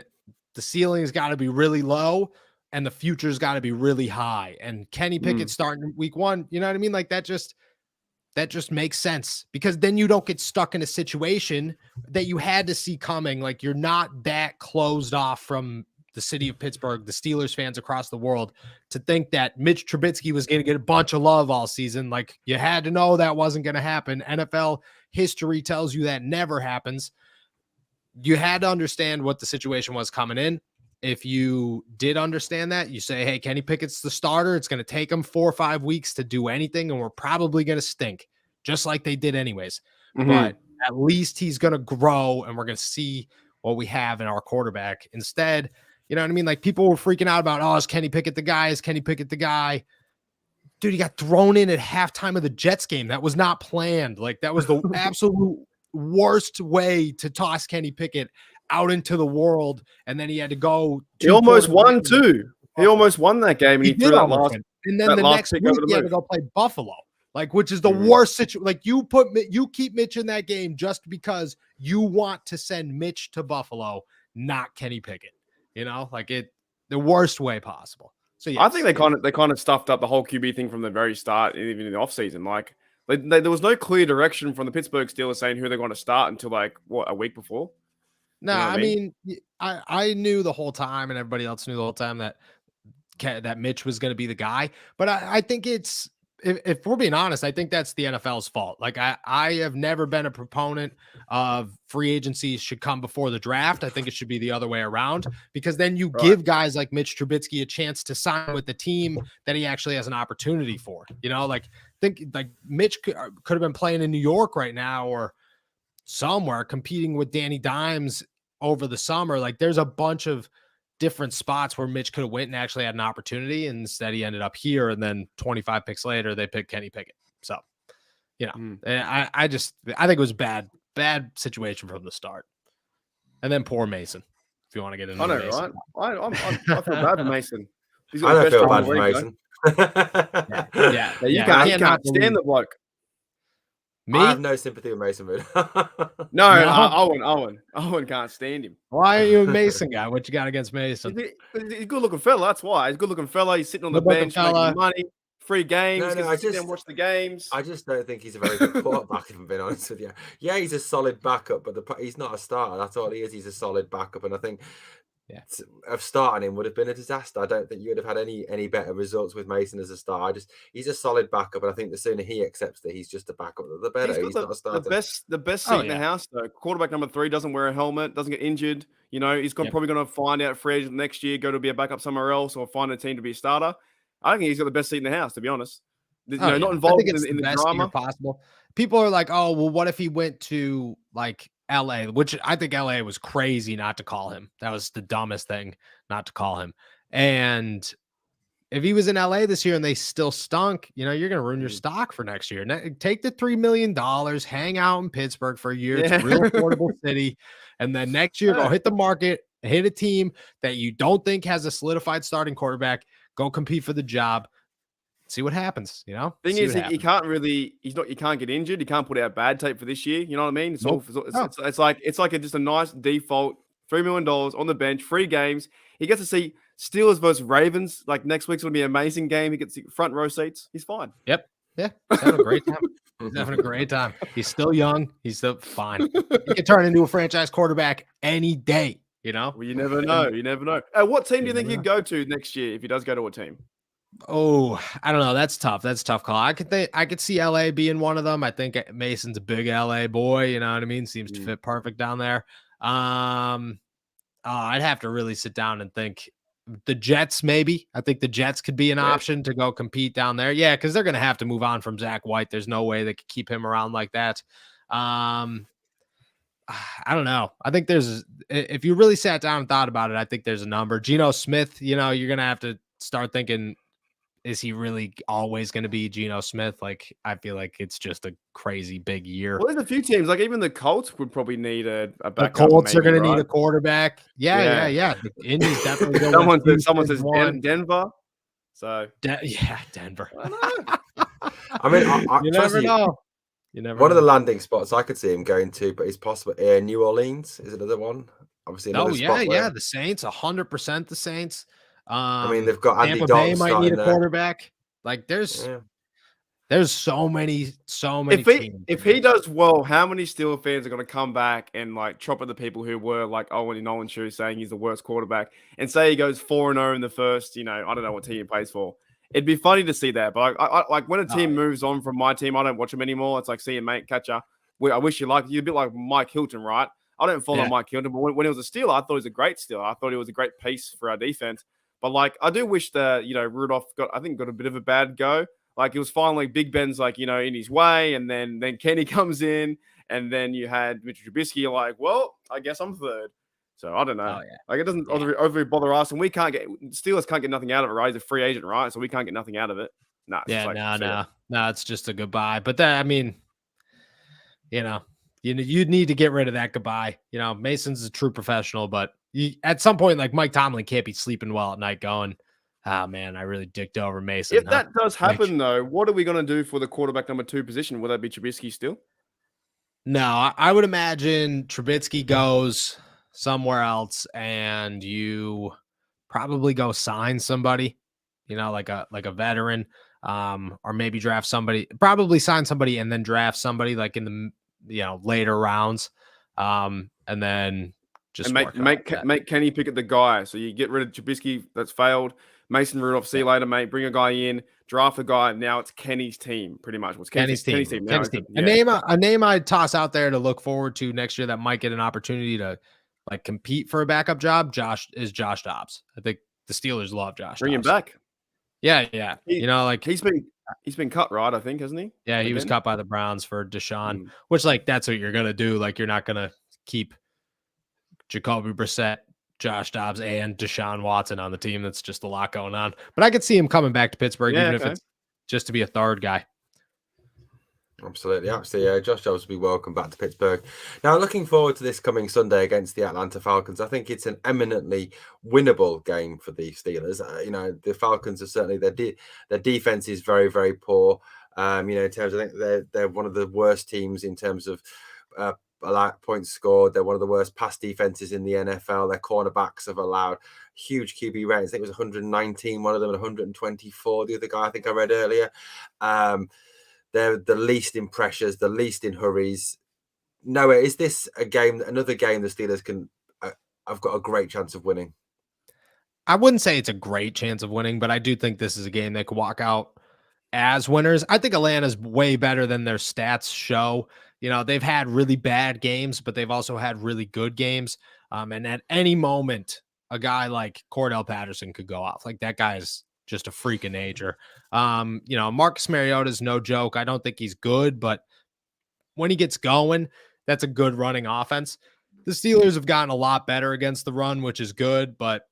the ceiling's got to be really low and the future's got to be really high. And Kenny Pickett starting week 1, you know what I mean? Like that just makes sense because then you don't get stuck in a situation that you had to see coming. Like you're not that closed off from the city of Pittsburgh, the Steelers fans across the world, to think that Mitch Trubisky was going to get a bunch of love all season. Like you had to know that wasn't going to happen. NFL history tells you that never happens. You had to understand what the situation was coming in. If you did understand that, you say, "Hey, Kenny Pickett's the starter. It's going to take him 4 or 5 weeks to do anything, and we're probably going to stink, just like they did anyways." But at least he's going to grow, and we're going to see what we have in our quarterback. Instead, you know what I mean? Like people were freaking out about, "Oh, is Kenny Pickett the guy? Is Kenny Pickett the guy?" Dude, he got thrown in at halftime of the Jets game. That was not planned. Like that was the absolute worst way to toss Kenny Pickett out into the world, and then he had to go. He almost won too. He almost won that game, and he threw that last. And then the next week he had to go play Buffalo, which is the worst situation. Like you keep Mitch in that game just because you want to send Mitch to Buffalo, not Kenny Pickett. The worst way possible. So yes, I think they kind of stuffed up the whole QB thing from the very start, even in the offseason. Like there was no clear direction from the Pittsburgh Steelers saying who they're going to start until a week before. No, I mean, I knew the whole time, and everybody else knew the whole time that Mitch was going to be the guy. But I think it's, if we're being honest, I think that's the NFL's fault. Like I have never been a proponent of free agency should come before the draft. I think it should be the other way around, because then you give guys like Mitch Trubisky a chance to sign with the team that he actually has an opportunity for. Think like Mitch could have been playing in New York right now or somewhere competing with Danny Dimes over the summer. Like there's a bunch of different spots where Mitch could have went and actually had an opportunity, and instead he ended up here, and then 25 picks later they picked Kenny Pickett. So I think it was bad situation from the start. And then poor Mason, if you want to get into Mason. Right? I feel bad for Mason. I don't feel bad for Mason. You can't stand the bloke. Me? I have no sympathy with Mason Moon. Owen can't stand him. Why are you a Mason guy? What you got against Mason? He's a good looking fella. That's why. He's a good looking fella. He's sitting on the bench making money, free games. I just sit there and watch the games. I just don't think he's a very good quarterback, if I'm being honest with you. Yeah, he's a solid backup, but he's not a starter. That's all he is. He's a solid backup, and I think of starting him would have been a disaster. I don't think you would have had any better results with Mason as a starter. He's a solid backup, and I think the sooner he accepts that he's just a backup, the better. He's not a starter. The best seat in the house, though. Quarterback number 3 doesn't wear a helmet, doesn't get injured. He's probably going to find out free agent next year, go to be a backup somewhere else, or find a team to be a starter. I think he's got the best seat in the house, to be honest. Not involved in the drama possible. People are like, "Oh, well, what if he went to like LA?" Which I think LA was crazy not to call him. That was the dumbest thing not to call him. And if he was in LA this year and they still stunk, you're going to ruin your stock for next year. Take the $3 million, hang out in Pittsburgh for a year. It's a real affordable city. And then next year, go hit the market, hit a team that you don't think has a solidified starting quarterback, go compete for the job. See what happens, Thing is, you can't get injured. You can't put out bad tape for this year. You know what I mean? It's like just a nice default $3 million on the bench, free games. He gets to see Steelers versus Ravens. Like next week's gonna be an amazing game. He gets front row seats. He's fine. Yep. Yeah. He's having a great time. He's having a great time. He's still young. He's still fine. He can turn into a franchise quarterback any day, you know? Well, you never know. You never know. What team do you think he'd go to next year if he does go to a team? Oh, I don't know. That's tough. That's a tough call. I could see LA being one of them. I think Mason's a big LA boy, you know what I mean? Seems to fit perfect down there. I'd have to really sit down and think. The Jets, maybe. I think the Jets could be an option to go compete down there. Yeah, because they're going to have to move on from Zach White. There's no way they could keep him around like that. I don't know. I think if you really sat down and thought about it, I think there's a number. Geno Smith, you're going to have to start thinking, is he really always going to be Geno Smith? Like, I feel like it's just a crazy big year. Well, there's a few teams, like even the Colts would probably need a backup. The Colts are going to need a quarterback. Yeah. The Indians definitely going someone says Denver. So Denver. I mean, you never know. You never. One of the landing spots I could see him going to, but he's possible. New Orleans is another one. Obviously, the Saints, 100% the Saints. I mean, they've got Andy Tampa Dalton Bay might need a quarterback. Like, there's so many. If he does well, how many Steelers fans are going to come back and like chop at the people who were like Owen in Owen shoes saying he's the worst quarterback, and say he goes 4-0 in the first, I don't know what team he plays for. It'd be funny to see that, but I like when a team moves on from my team, I don't watch them anymore. It's like, see you, mate, catcher. I wish you liked you. A bit like Mike Hilton, right? I don't follow Mike Hilton, but when he was a Steeler, I thought he was a great Steeler. I thought he was a great piece for our defense. But like, I do wish that Rudolph got a bit of a bad go. Like, it was finally Big Ben's like in his way, and then Kenny comes in, and then you had Mitchell Trubisky. You're like, well, I guess I'm third. So I don't know. Like, it doesn't overly bother us, and Steelers can't get nothing out of it, right? He's a free agent, right? So we can't get nothing out of it. No, it's just a goodbye. But that, I mean, you'd need to get rid of that goodbye. Mason's a true professional, but at some point, like Mike Tomlin can't be sleeping well at night going, oh man, I really dicked over Mason. If that does happen though, what are we going to do for the quarterback number 2 position? Will that be Trubisky still? No, I would imagine Trubisky goes somewhere else, and you probably go sign somebody, like a veteran, or maybe draft somebody, probably sign somebody and then draft somebody like in the later rounds, and then just make Kenny Pickett the guy. So you get rid of Trubisky, that's failed. Mason Rudolph, see you later, mate. Bring a guy in, draft a guy. Now it's Kenny's team, pretty much. What's Kenny's team? Kenny's team. A name I'd toss out there to look forward to next year that might get an opportunity to like compete for a backup job. Josh Dobbs. I think the Steelers love Josh. Bring him back. Yeah. He's been cut, right? I think, hasn't he? Yeah, he was cut by the Browns for Deshaun, which like that's what you're gonna do. Like, you're not gonna keep Jacoby Brissett, Josh Dobbs, and Deshaun Watson on the team. That's just a lot going on. But I could see him coming back to Pittsburgh, even if it's just to be a third guy. Absolutely. Josh Dobbs will be welcome back to Pittsburgh. Now, looking forward to this coming Sunday against the Atlanta Falcons. I think it's an eminently winnable game for the Steelers. The Falcons are certainly their defense is very, very poor. In terms, I think they're one of the worst teams in terms of points scored. They're one of the worst pass defenses in the NFL. Their cornerbacks have allowed huge QB ratings. I think it was 119, one of them, and 124. The other guy, I think I read earlier. They're the least in pressures, the least in hurries. Noah, is this another game the Steelers can? I've got a great chance of winning. I wouldn't say it's a great chance of winning, but I do think this is a game they could walk out as winners. I think Atlanta's way better than their stats show. They've had really bad games, but they've also had really good games. And at any moment, a guy like Cordell Patterson could go off. Like, that guy's just a freak of nature. Marcus Mariota's no joke. I don't think he's good, but when he gets going, that's a good running offense. The Steelers have gotten a lot better against the run, which is good, but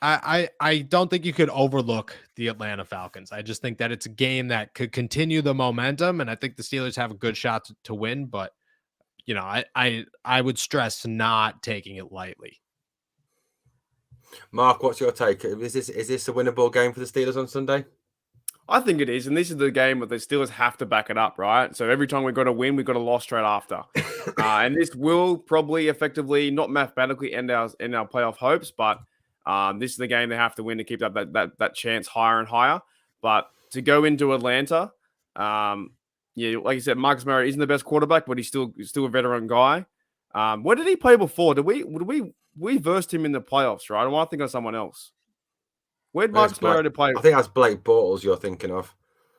I don't think you could overlook the Atlanta Falcons. I just think that it's a game that could continue the momentum, and I think the Steelers have a good shot to win, but I would stress not taking it lightly. Mark, what's your take? Is this a winnable game for the Steelers on Sunday? I think it is, and this is the game where the Steelers have to back it up, right? So every time we've got to win, we've got to lose straight after. And this will probably effectively, not mathematically, end our playoff hopes, but This is the game they have to win to keep that chance higher and higher. But to go into Atlanta, yeah, like you said, Marcus Mariota isn't the best quarterback, but he's still a veteran guy. Where did he play before? We versed him in the playoffs, right? I want to think of someone else. Where did Marcus Mariota play? I think that's Blake Bortles you're thinking of.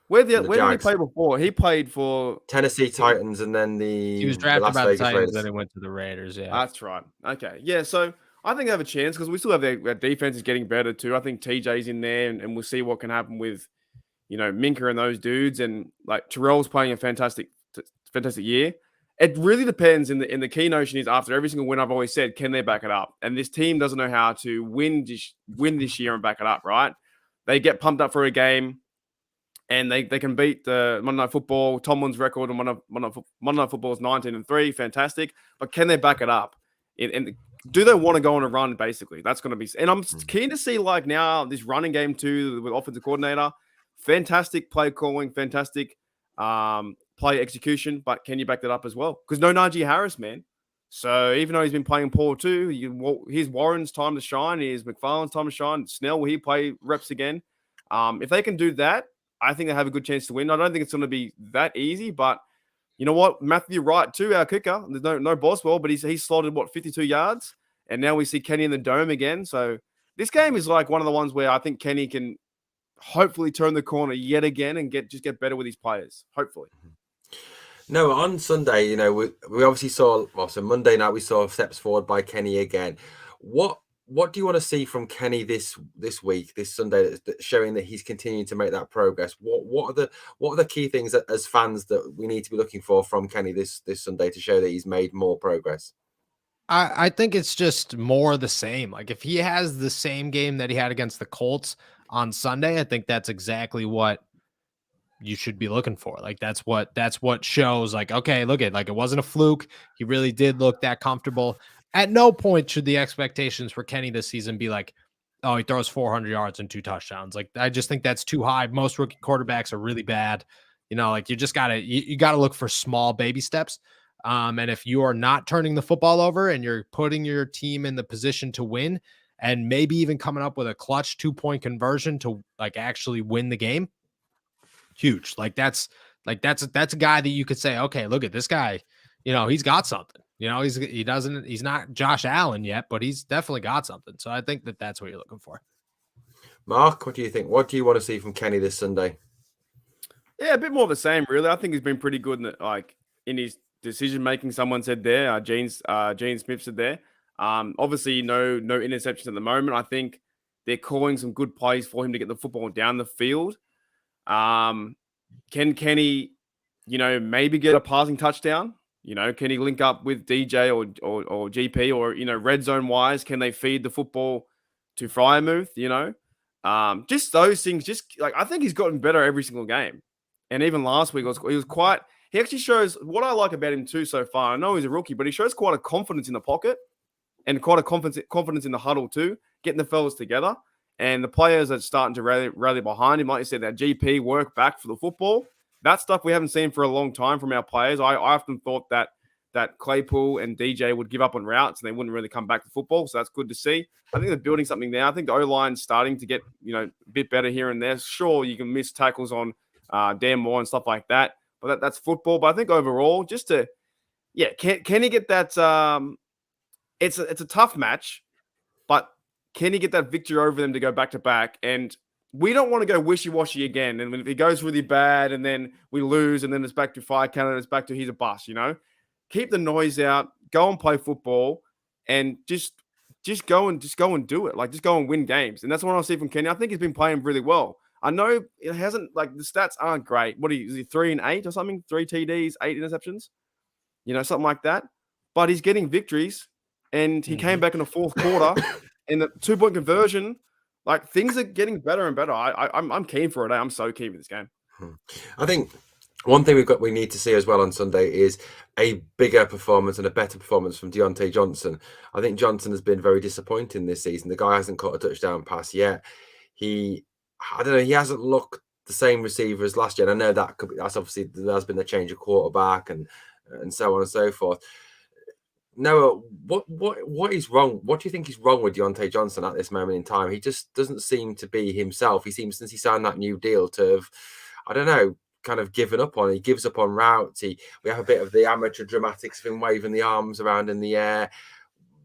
Where did he play before? He played for Tennessee Titans and then he was drafted by the Titans, then he went to the Raiders. Yeah, that's right. Okay, yeah. So I think they have a chance because we still have their defense is getting better too. I think TJ's in there, and we'll see what can happen with Minka and those dudes, and like Terrell's playing a fantastic year. It really depends. In the key notion is after every single win, I've always said, can they back it up? And this team doesn't know how to win this year and back it up. Right? They get pumped up for a game. And they can beat the Monday Night Football, Tomlin's record on Monday Night Football is 19-3, fantastic. But can they back it up? And do they want to go on a run, basically? That's going to be... And I'm keen to see, like, now this running game, too, with offensive coordinator. Fantastic play calling, fantastic play execution, but can you back that up as well? Because no Najee Harris, man. So even though he's been playing poor, too, here's Warren's time to shine, here's McFarland's time to shine. Snell, will he play reps again? If they can do that, I think they have a good chance to win. I don't think it's going to be that easy, but you know what? Matthew Wright, too, our kicker. There's no Boswell, but he's slotted, 52 yards? And now we see Kenny in the dome again. So this game is like one of the ones where I think Kenny can hopefully turn the corner yet again and get better with his players. Hopefully. No, on Sunday, we obviously saw, so Monday night we saw steps forward by Kenny again. What do you want to see from Kenny this week, this Sunday, that's showing that he's continuing to make that progress? What are the key things that, as fans, that we need to be looking for from Kenny this Sunday to show that he's made more progress? I think it's just more of the same. Like if he has the same game that he had against the Colts on Sunday, I think that's exactly what you should be looking for. Like that's what shows like, okay, look at, like, it wasn't a fluke. He really did look that comfortable. At no point should the expectations for Kenny this season be like, oh, he throws 400 yards and 2 touchdowns. Like, I just think that's too high. Most rookie quarterbacks are really bad. Like you just you gotta look for small baby steps. And if you are not turning the football over and you're putting your team in the position to win, and maybe even coming up with a clutch 2-point conversion to like actually win the game, huge. That's a guy that you could say, okay, look at this guy. He's got something. He's not Josh Allen yet, but he's definitely got something. So I think that's what you're looking for. Mark, what do you think? What do you want to see from Kenny this Sunday? Yeah, a bit more of the same, really. I think he's been pretty good in his decision making. Someone said there, Gene Smith said there. Obviously, no interceptions at the moment. I think they're calling some good plays for him to get the football down the field. Can Kenny, maybe get a passing touchdown? Can he link up with DJ or GP or, red zone wise? Can they feed the football to Freiermuth? Just those things. Just like, I think he's gotten better every single game. And even last week, he actually shows what I like about him too so far. I know he's a rookie, but he shows quite a confidence in the pocket and quite a confidence in the huddle too, getting the fellas together. And the players are starting to rally behind him. Like you said, that GP work back for the football. That stuff we haven't seen for a long time from our players. I often thought that Claypool and DJ would give up on routes and they wouldn't really come back to football. So that's good to see. I think they're building something there. I think the O-line's starting to get, a bit better here and there. Sure, you can miss tackles on Dan Moore and stuff like that. But that's football. But I think overall, can he get that? It's a tough match, but can he get that victory over them to go back to back? And we don't want to go wishy-washy again. And if it goes really bad and then we lose and then it's back to fire cannon, it's back to he's a bust, Keep the noise out, go and play football, and just go and do it. Like, just go and win games. And that's what I see from Kenny. I think he's been playing really well. I know it hasn't, like, the stats aren't great. Is he 3-8 or something? 3 TDs, 8 interceptions? Something like that. But he's getting victories, and he came back in the fourth quarter, and the 2-point conversion, like, things are getting better and better. I'm keen for it. I'm so keen for this game. I think one thing we need to see as well on Sunday is a bigger performance and a better performance from Deontay Johnson. I think Johnson has been very disappointing this season. The guy hasn't caught a touchdown pass yet. He hasn't looked the same receiver as last year. And I know that's obviously there's been a change of quarterback and so on and so forth. Noah, what is wrong? What do you think is wrong with Deontay Johnson at this moment in time? He just doesn't seem to be himself. He seems, since he signed that new deal, to have, I don't know, kind of given up on it. He gives up on routes. We have a bit of the amateur dramatics of him waving the arms around in the air.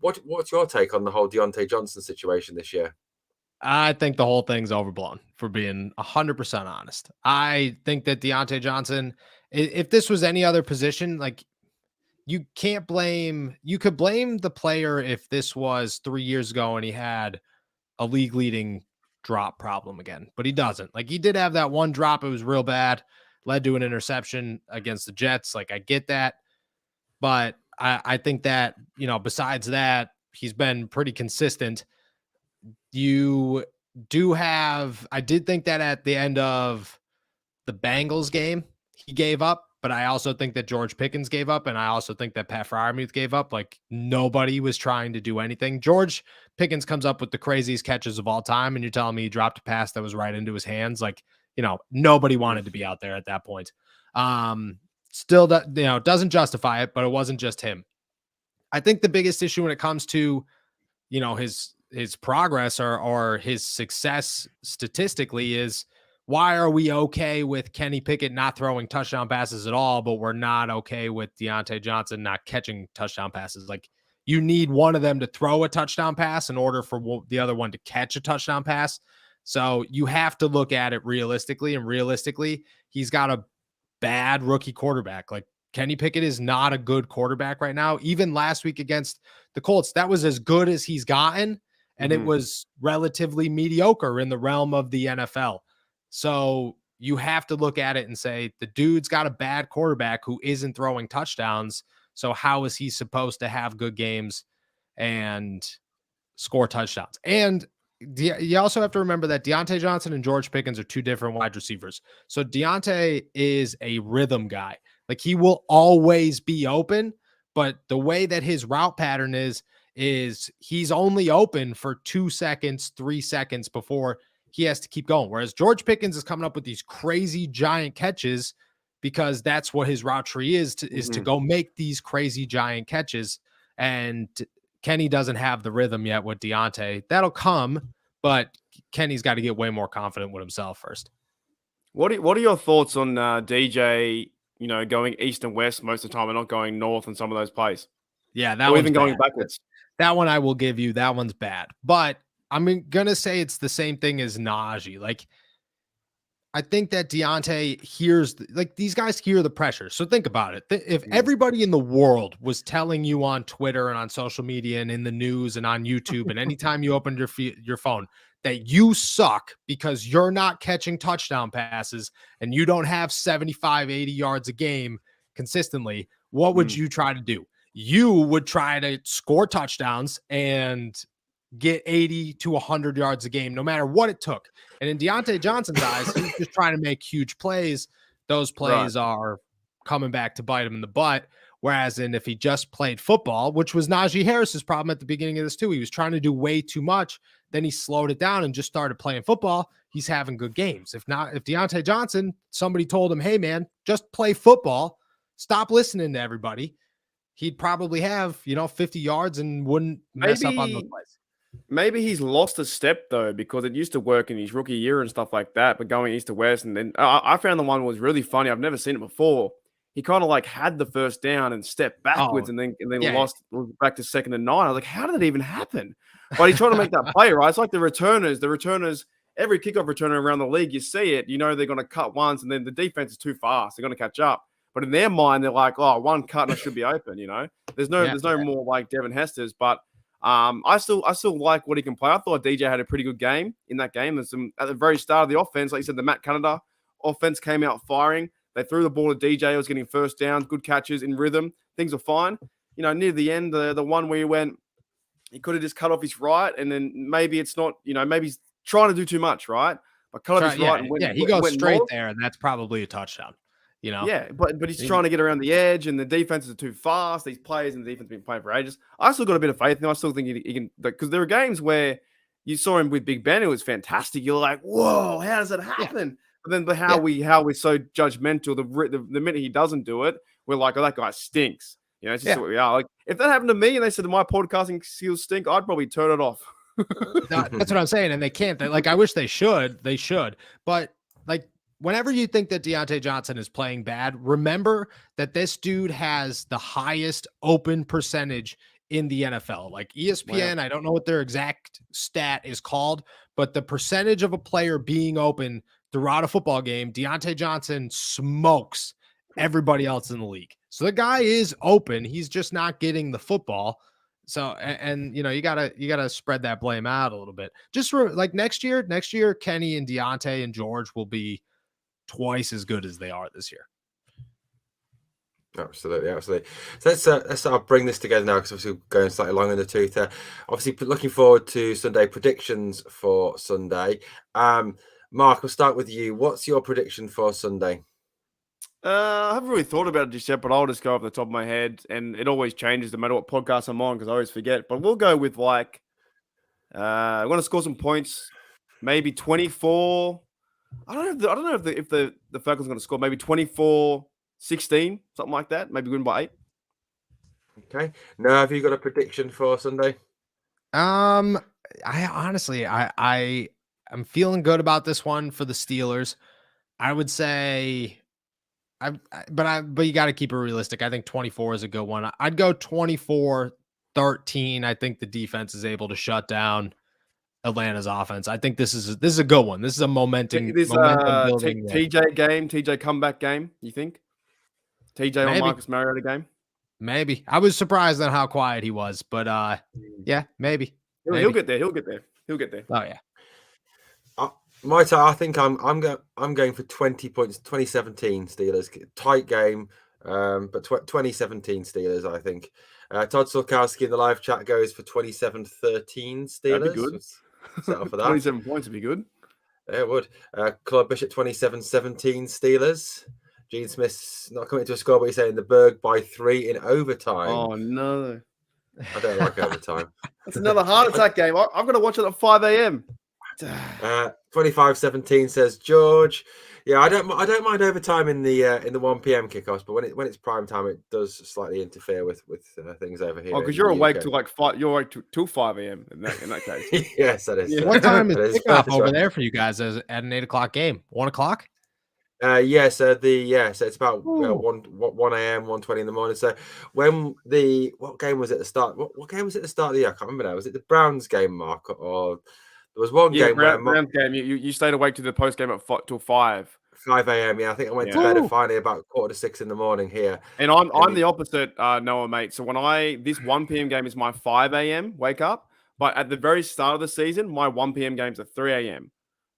What's your take on the whole Deontay Johnson situation this year? I think the whole thing's overblown, for being 100% honest. I think that Deontay Johnson, if this was any other position, like, you can't blame, you could blame the player if this was 3 years ago and he had a league leading drop problem again, but he doesn't. Like, he did have that one drop. It was real bad, led to an interception against the Jets. Like, I get that. But I think that, besides that, he's been pretty consistent. You do have, I did think that at the end of the Bengals game, he gave up, but I also think that George Pickens gave up, and I also think that Pat Freiermuth gave up. Like, nobody was trying to do anything. George Pickens comes up with the craziest catches of all time, and you're telling me he dropped a pass that was right into his hands. Like, nobody wanted to be out there at that point. Still, doesn't justify it, but it wasn't just him. I think the biggest issue when it comes to, his progress or his success statistically is, why are we okay with Kenny Pickett not throwing touchdown passes at all, but we're not okay with Deontay Johnson not catching touchdown passes? Like, you need one of them to throw a touchdown pass in order for the other one to catch a touchdown pass. So you have to look at it realistically, and realistically, he's got a bad rookie quarterback. Like, Kenny Pickett is not a good quarterback right now. Even last week against the Colts, that was as good as he's gotten, and it was relatively mediocre in the realm of the NFL. So you have to look at it and say, the dude's got a bad quarterback who isn't throwing touchdowns. So how is he supposed to have good games and score touchdowns? And you also have to remember that Deontay Johnson and George Pickens are two different wide receivers. So Deontay is a rhythm guy. Like, he will always be open, but the way that his route pattern is he's only open for 2 seconds, 3 seconds before he has to keep going. Whereas George Pickens is coming up with these crazy giant catches because that's what his route tree is to go make these crazy giant catches. And Kenny doesn't have the rhythm yet with Deontay. That'll come, but Kenny's got to get way more confident with himself first. What are your thoughts on DJ, going east and west most of the time and not going north in some of those plays? Yeah, that or one's even going bad. backwards. That one I will give you. That one's bad. But I'm going to say it's the same thing as Najee. Like, I think that Deontay hears, like, these guys hear the pressure. So think about it. If everybody in the world was telling you on Twitter and on social media and in the news and on YouTube and anytime you opened your phone that you suck because you're not catching touchdown passes and you don't have 75, 80 yards a game consistently, what would you try to do? You would try to score touchdowns and get 80 to 100 yards a game, no matter what it took. And in Deontay Johnson's eyes, he's just trying to make huge plays. Those plays are coming back to bite him in the butt. Whereas if he just played football, which was Najee Harris's problem at the beginning of this too, he was trying to do way too much. Then he slowed it down and just started playing football. He's having good games. If Deontay Johnson, somebody told him, hey man, just play football, stop listening to everybody, he'd probably have, 50 yards and wouldn't mess up on those plays. Maybe he's lost a step though, because it used to work in his rookie year and stuff like that. But going east to west, and then I found the one was really funny. I've never seen it before. He kind of like had the first down and stepped backwards, and then lost back to 2nd and 9. I was like, how did that even happen? But he's trying to make that play, right? It's like the returners. Every kickoff returner around the league, you see it. They're going to cut once, and then the defense is too fast. They're going to catch up. But in their mind, they're like, oh, one cut and I should be open. There's no more like Devin Hester's, but. I still like what he can play. I thought DJ had a pretty good game in that game. At the very start of the offense, like you said, the Matt Canada offense came out firing. They threw the ball to DJ. He was getting first downs, good catches in rhythm. Things were fine. Near the end, the one where he could have just cut off his right, and then maybe it's not, maybe he's trying to do too much, right? But cut off his right and he goes straight there, and that's probably a touchdown. Yeah, but he's trying to get around the edge, and the defenses are too fast. These players and the defense have been playing for ages. I still got a bit of faith in him. I still think he can, because there are games where you saw him with Big Ben. It was fantastic. You're like, whoa, how does that happen? Yeah. But then how we're so judgmental. The minute he doesn't do it, we're like, oh, that guy stinks. You know, it's just what we are. Like, if that happened to me and they said my podcasting skills stink, I'd probably turn it off. That's what I'm saying. And they can't. Like, I wish they should. They should. But, like, whenever you think that Deontay Johnson is playing bad, remember that this dude has the highest open percentage in the NFL. Like ESPN, I don't know what their exact stat is called, but the percentage of a player being open throughout a football game, Deontay Johnson smokes everybody else in the league. So the guy is open. He's just not getting the football. So, and you know, you gotta spread that blame out a little bit. Just like next year, Kenny and Deontay and George will be twice as good as they are this year. Absolutely. So let's bring this together now, because obviously we're going slightly long in the tooth. Obviously, looking forward to Sunday predictions for Sunday. Mark, we'll start with you. What's your prediction for Sunday? I haven't really thought about it just yet, but I'll just go off the top of my head, and it always changes no matter what podcast I'm on because I always forget. But we'll go with like, I want to score some points, maybe 24. I don't know if the Falcons are going to score maybe 24-16, something like that. Maybe win by 8. Okay. Now, have you got a prediction for Sunday? I honestly, I'm feeling good about this one for the Steelers. I would say, but you got to keep it realistic. I think 24 is a good one. I'd go 24-13. I think the defense is able to shut down Atlanta's offense. I think this is a good one. This is a momentum building. TJ comeback game. You think TJ or Marcus Mariota game? Maybe. I was surprised at how quiet he was, but yeah, maybe. He'll get there. Oh yeah. I think I'm going for 20 points. 2017 Steelers, tight game, but 2017 Steelers. I think. Todd Sulkowski in the live chat goes for 27-13 Steelers. That'd be good. Settle for that. 27 points would be good. Yeah, it would. Claude Bishop 27-17 Steelers. Gene Smith's not coming to a score, but he's saying the Berg by 3 in overtime. Oh no, I don't like overtime. That's another heart attack game. I'm going to watch it at 5 a.m. 25-17 says George. Yeah, I don't mind overtime in the 1 p.m. kickoffs, but when it's prime time, it does slightly interfere with things over here. Oh, because you're awake till like 5. You're awake till 5 a.m. in that case. Yes, that is. Yeah. What time is kickoff over there for you guys at an 8 o'clock game? 1 o'clock? So it's about 1 a.m. 1:20 in the morning. So what game was it at the start? What game was it at the start of the year? I can't remember now. Was it the Browns game, Mark, or there was one game Browns game. You stayed awake to the post game at till 5 a.m. Yeah, I think I went to bed at finally about 5:45 in the morning here. And I'm the opposite, Noah, mate. So this 1 p.m. game is my 5 a.m. wake up, but at the very start of the season, my 1 p.m. games are 3 a.m.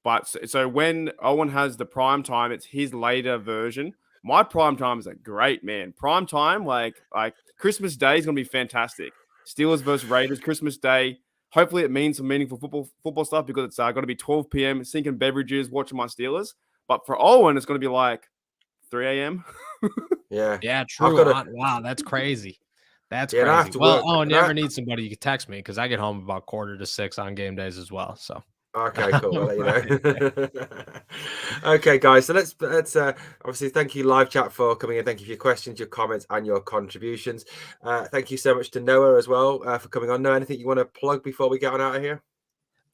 But so when Owen has the prime time, it's his later version. My prime times are great, man. Prime time, like Christmas Day is gonna be fantastic. Steelers versus Raiders, Christmas Day. Hopefully, it means some meaningful football stuff because it's going to be 12 p.m. sinking beverages, watching my Steelers. But for Owen, it's going to be like 3 a.m. Yeah, true. Wow, that's crazy. That's crazy. Well, Owen, you ever need somebody, you can text me because I get home about 5:45 on game days as well. So. Okay, cool. I'll let you know. Okay, guys. So let's obviously thank you live chat for coming in. Thank you for your questions, your comments, and your contributions. Thank you so much to Noah as well for coming on. Noah, anything you want to plug before we get on out of here?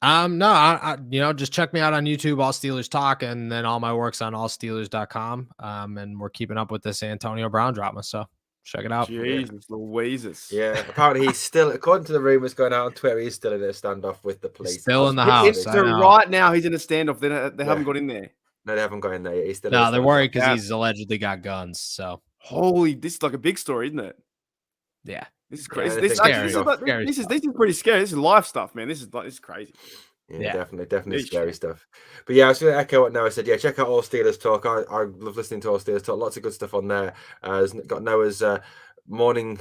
No, I just check me out on YouTube, All Steelers Talk, and then all my work's on allsteelers.com. And we're keeping up with this Antonio Brown drama, so check it out. Jesus Louises. Yeah, apparently he's still, according to the rumors going out on Twitter, he's still in a standoff with the police. He's still in the house. So right now he's in a standoff. They haven't got in there. No, they haven't got in there yet. He's still. No, they're worried because he's allegedly got guns. So this is like a big story, isn't it? Yeah, this is crazy. Yeah, this is pretty scary. This is life stuff, man. This is crazy. Yeah, definitely scary stuff. But yeah, I was going to echo what Noah said. Yeah, check out All Steelers Talk. I love listening to All Steelers Talk. Lots of good stuff on there. It's got Noah's morning.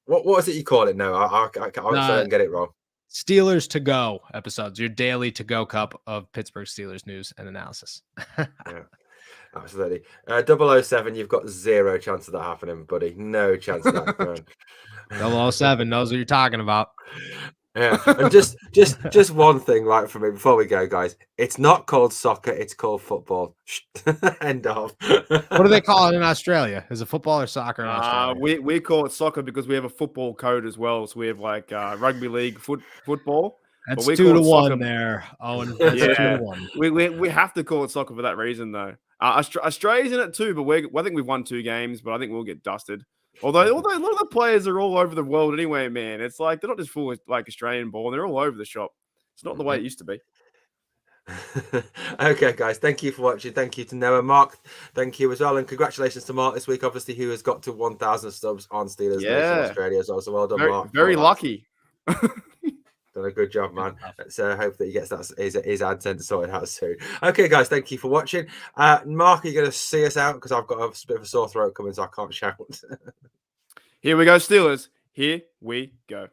What is it you call it, Noah? I don't get it wrong. Steelers to go episodes. Your daily to go cup of Pittsburgh Steelers news and analysis. Yeah, absolutely. 007, you've got zero chance of that happening, buddy. No chance of that. 007 knows what you're talking about. Yeah, and just one thing, right, for me before we go, guys. It's not called soccer; it's called football. End of. What do they call it in Australia? Is it football or soccer in Australia? We call it soccer because we have a football code as well. So we have like rugby league football. But That's we 2 call to it 1 soccer. there, Owen. That's 2 to Yeah, 1. we have to call it soccer for that reason, though. Australia's in it too, but I think we've won 2 games, but I think we'll get dusted. Although a lot of the players are all over the world anyway, man. It's like they're not just full like Australian ball; they're all over the shop. It's not the way it used to be. Okay, guys, thank you for watching. Thank you to Noah. Mark, thank you as well, and congratulations to Mark this week, obviously, who has got to 1,000 subs on Steelers Nation Australia as well. So well done, Mark. Very lucky. Done a good job, man. So hope that he gets his AdSense sorted out soon. Okay, guys, thank you for watching. Mark, are you going to see us out? Because I've got a bit of a sore throat coming, so I can't shout. Here we go, Steelers. Here we go.